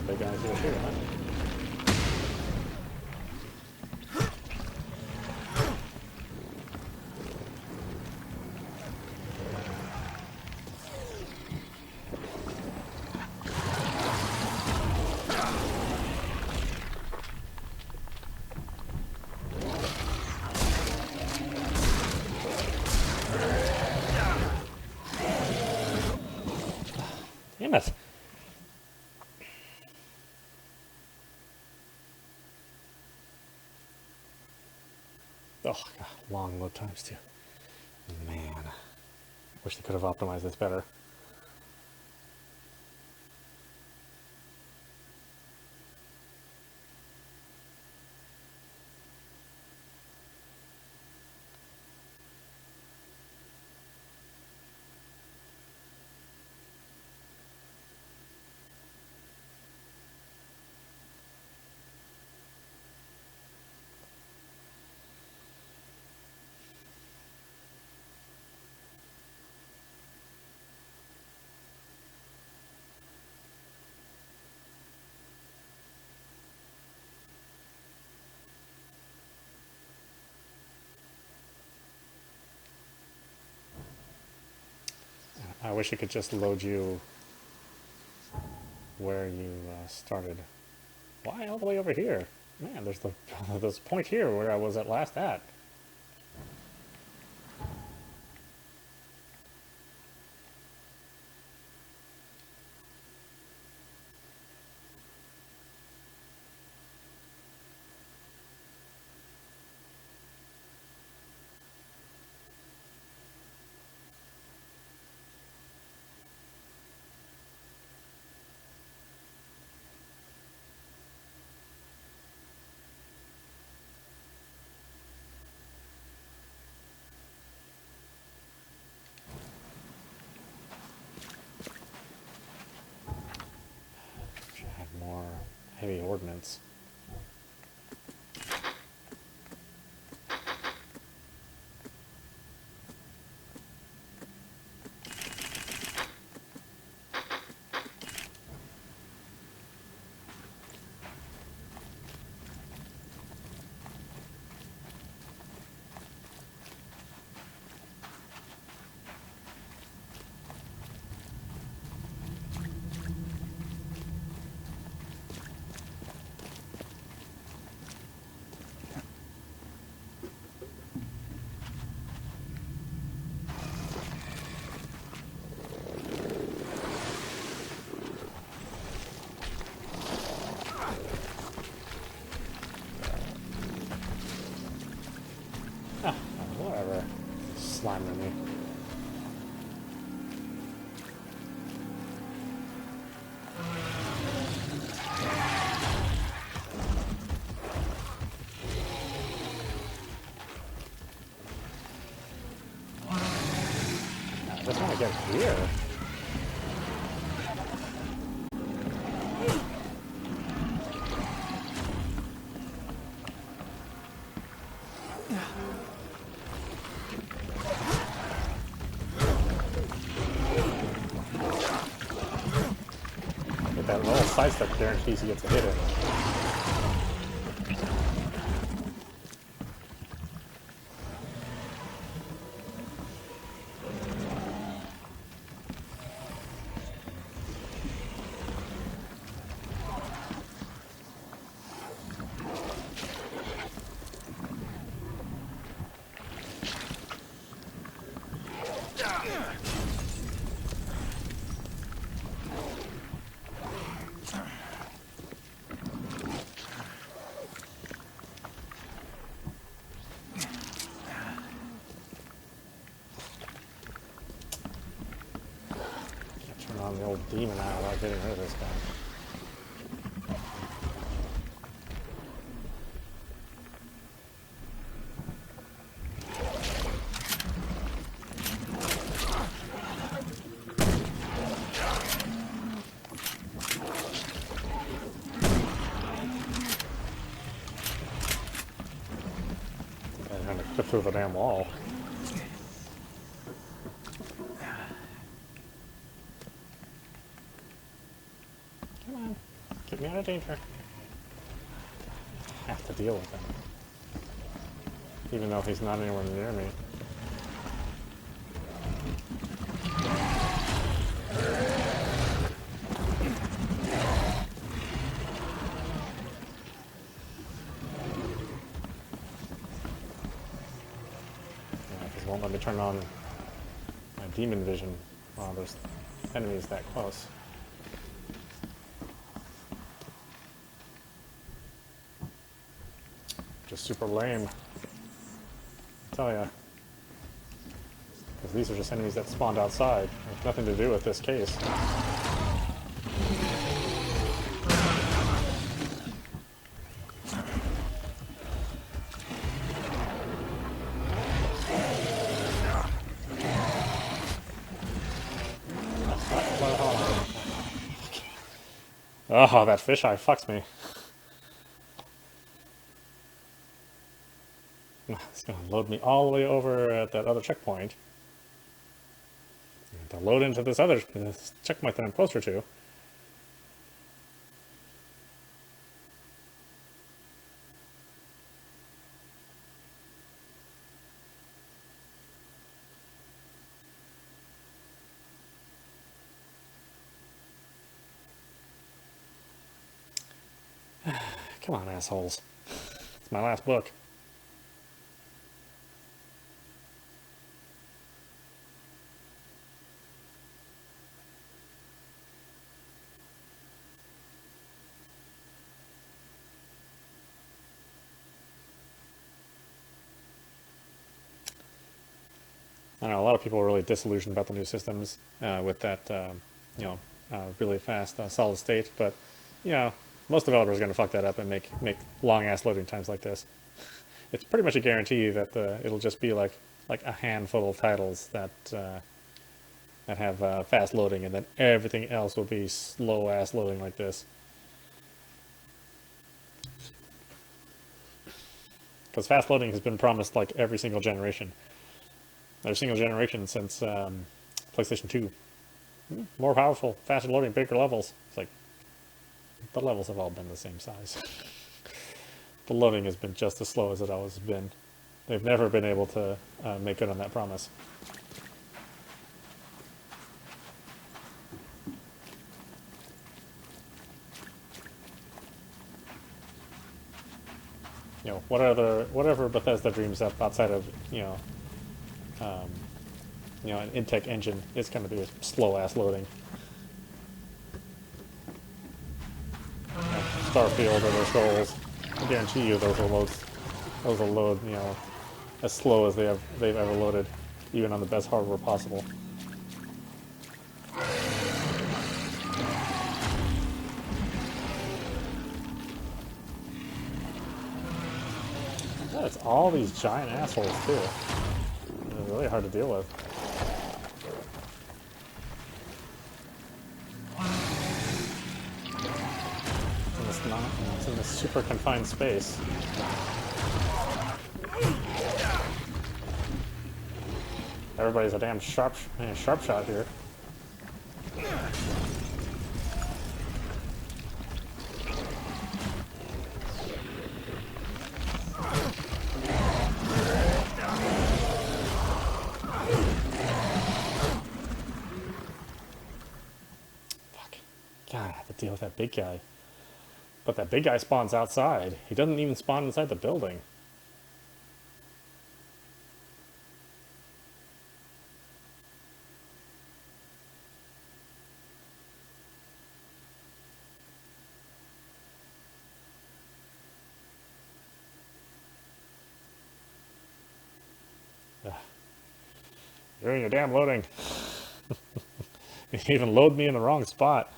Big guys here too, huh? Damn it. Oh, God, long load times too. Man, wish they could have optimized this better. I wish it could just load you where you started. Why all the way over here? Man, there's the this point here where I was at last at. More heavy ordnance. Ah, whatever. Slime to me. I just want to get here. Get that little sidestep guarantees he gets a hit in. the old demon out without getting rid of this guy. I'm trying to clip through the damn wall. Come on, get me out of danger. I have to deal with him. Even though he's not anywhere near me. Because it won't let me turn on my demon vision while there's enemies that close. Just super lame. I tell ya. Because these are just enemies that spawned outside. There's nothing to do with this case. Oh, that fisheye fucks me. It's going to load me all the way over at that other checkpoint. To load into this other checkpoint that I'm closer to. Come on, assholes. It's my last book. I know a lot of people are really disillusioned about the new systems with that, really fast solid state. But, most developers are going to fuck that up and make long ass loading times like this. It's pretty much a guarantee that it'll just be like a handful of titles that have fast loading, and then everything else will be slow ass loading like this. Because fast loading has been promised like every single generation. Every single generation since PlayStation 2. More powerful, faster loading, bigger levels. It's like, the levels have all been the same size. The loading has been just as slow as it always has been. They've never been able to make good on that promise. Whatever Bethesda dreams up outside of, an in-tech engine, it's going to be a slow-ass loading. Starfield or their Souls, I guarantee you those will load, as slow as they've ever loaded, even on the best hardware possible. Yeah, it's all these giant assholes too. They're really hard to deal with. It's in this super confined space. Everybody's a damn sharp shot here. Fuck. God, I have to deal with that big guy. But that big guy spawns outside. He doesn't even spawn inside the building. Ugh. You're in your damn loading. You even load me in the wrong spot.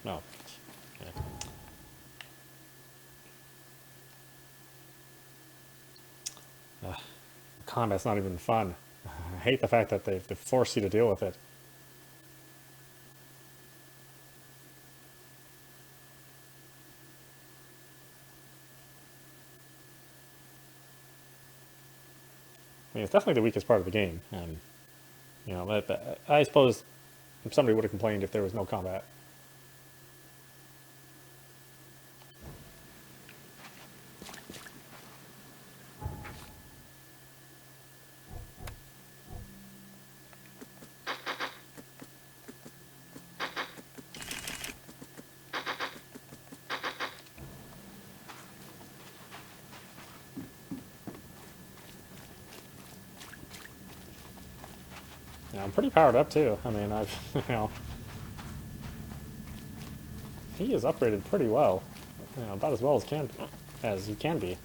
No. Yeah. Combat's not even fun. I hate the fact that they force you to deal with it. I mean, it's definitely the weakest part of the game, and you know, I suppose somebody would have complained if there was no combat. Yeah, I'm pretty powered up too. I mean, I've you know, he is upgraded pretty well. You know, about as well as you can be.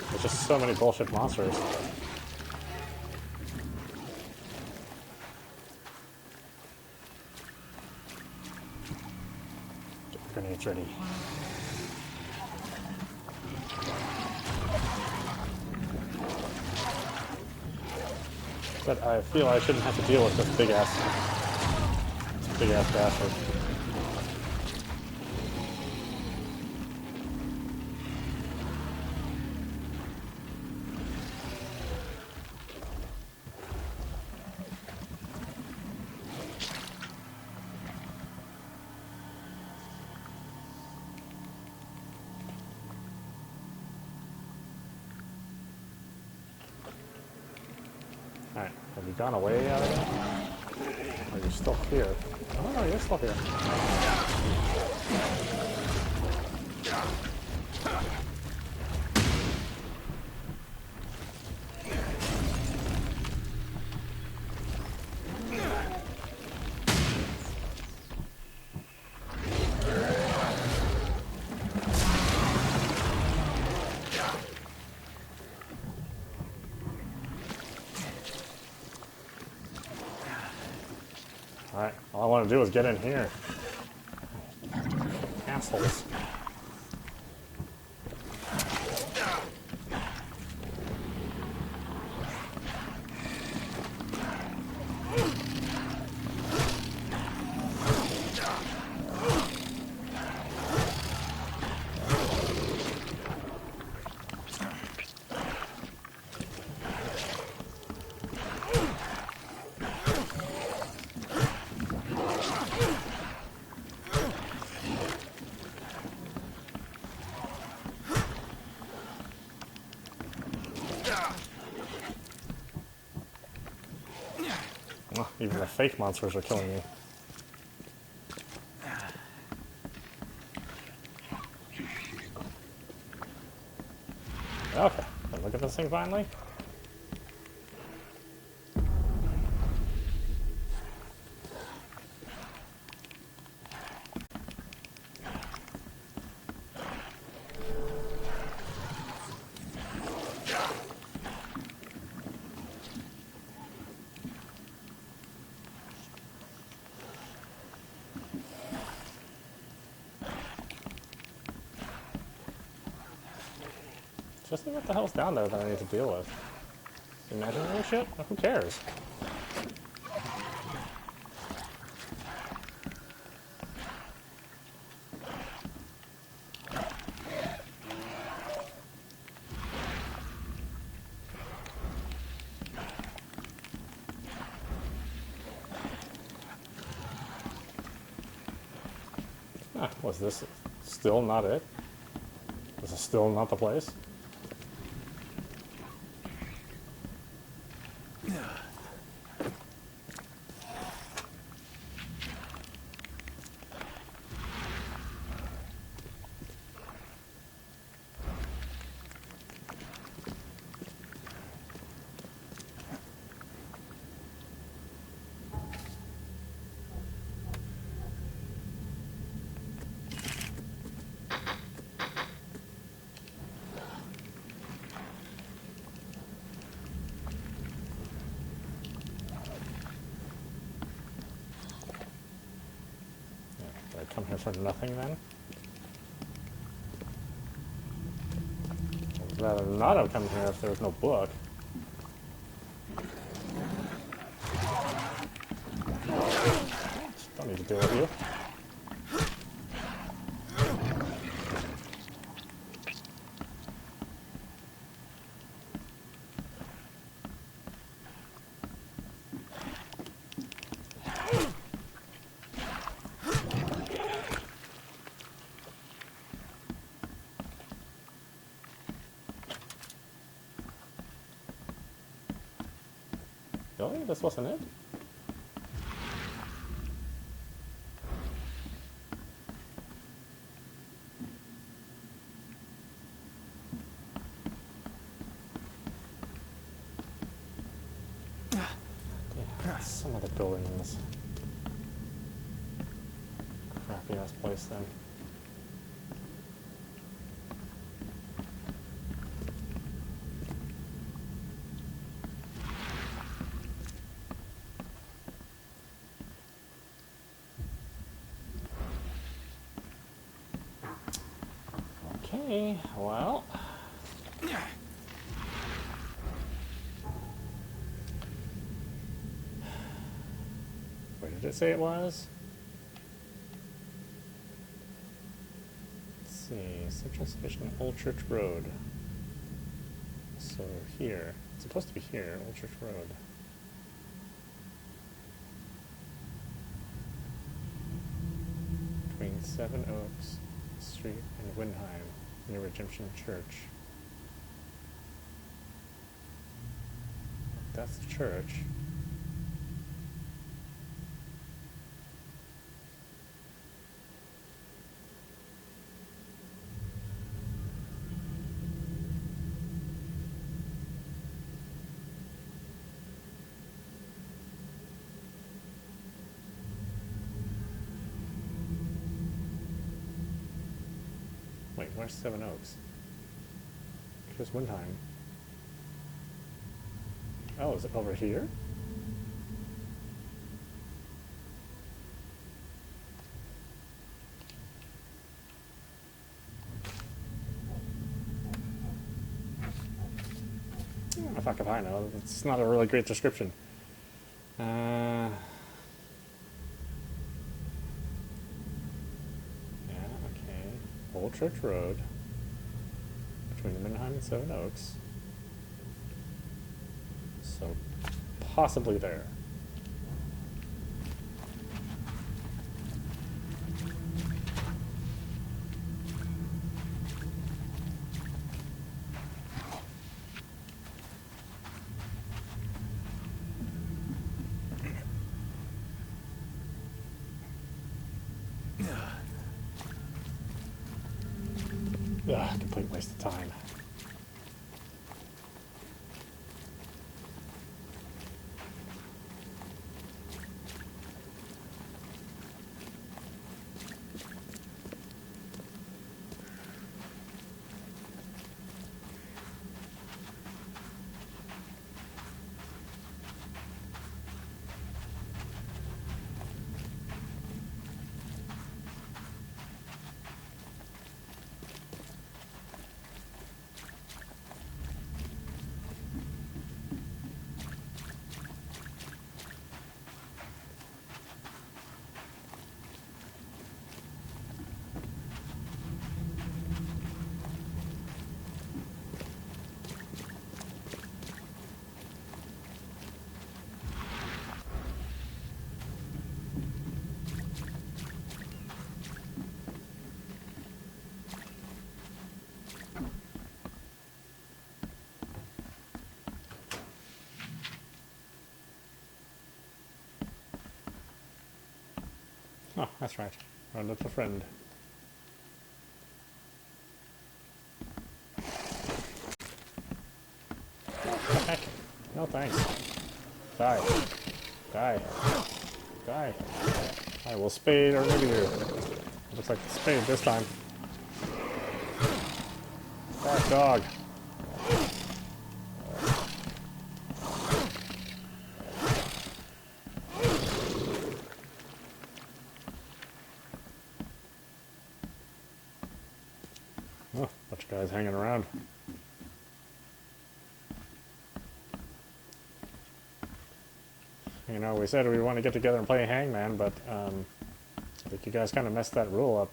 There's just so many bullshit monsters. Get grenades ready. But I feel I shouldn't have to deal with this big ass bastard. Alright, have you gone away out of there? Or are you still here? Oh no, you're still here. Alright, all I want to do is get in here. Assholes. Oh, even the fake monsters are killing me. Okay, look at this thing finally. Just think what the hell's down there that I need to deal with. Imaginary shit? Who cares? Was this still not it? This is still not the place? Did I come here for nothing then? I'd rather not have come here if there was no book. Don't need to deal with you. Really? This wasn't it? Yeah, some of the building in this crappy ass place then. Okay, well. Where did it say it was? Let's see, Central Station, Old Church Road. So here, it's supposed to be here, Old Church Road. Between Seven Oaks Street and Windheim, near Redemption Church. That's the church. Wait, where's Seven Oaks? Here's Windheim. Oh, is it over here? Fuck if I know. It's not a really great description. Yeah, okay. Old Church Road. Between Windheim and Seven Oaks. So, possibly there. Ugh, complete waste of time. Oh, that's right. Our little friend. What the heck? No thanks. Die. Die. Die. I will spade or maybe you. Looks like the spade this time. That dog. Oh, bunch of guys hanging around. You know, we said we want to get together and play Hangman, but I think you guys kind of messed that rule up.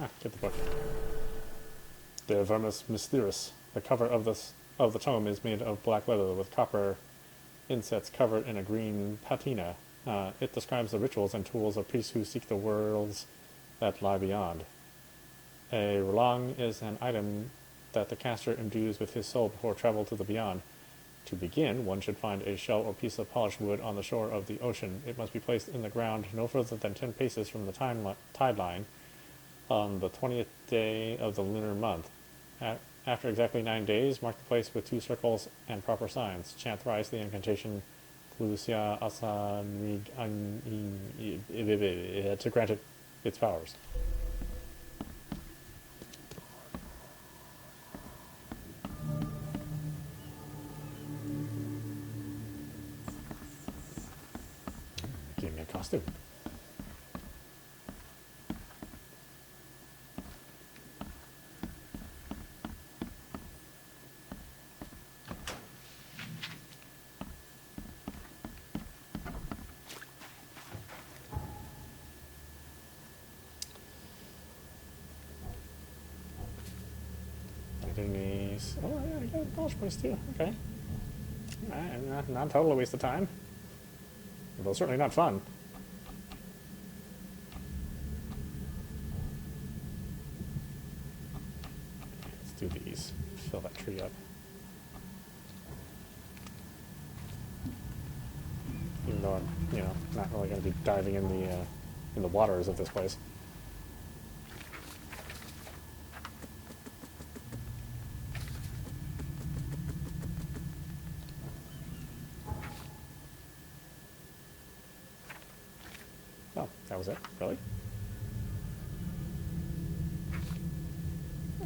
Ah, get the book. De Vermis Mysterious. The cover of the tome is made of black leather with copper insets covered in a green patina. It describes the rituals and tools of priests who seek the worlds that lie beyond. A Rolong is an item that the caster imbues with his soul before travel to the beyond. To begin, one should find a shell or piece of polished wood on the shore of the ocean. It must be placed in the ground no further than 10 paces from the tide line on the 20th day of the lunar month. After exactly 9 days, mark the place with 2 circles and proper signs. Chant thrice the incantation Clusia Asa to grant it its powers. Give me a costume. Oh, yeah, I got a polish place too. Okay. Not totally a waste of time. Although certainly not fun. Let's do these. Fill that tree up. Even though I'm, not really going to be diving in the waters of this place. Oh, that was it? Really?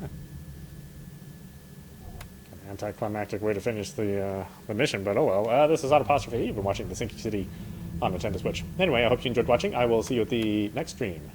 Huh. An anticlimactic way to finish the mission, but oh well. This is audap. You've been watching the Sinking City on Nintendo Switch. Anyway, I hope you enjoyed watching. I will see you at the next stream.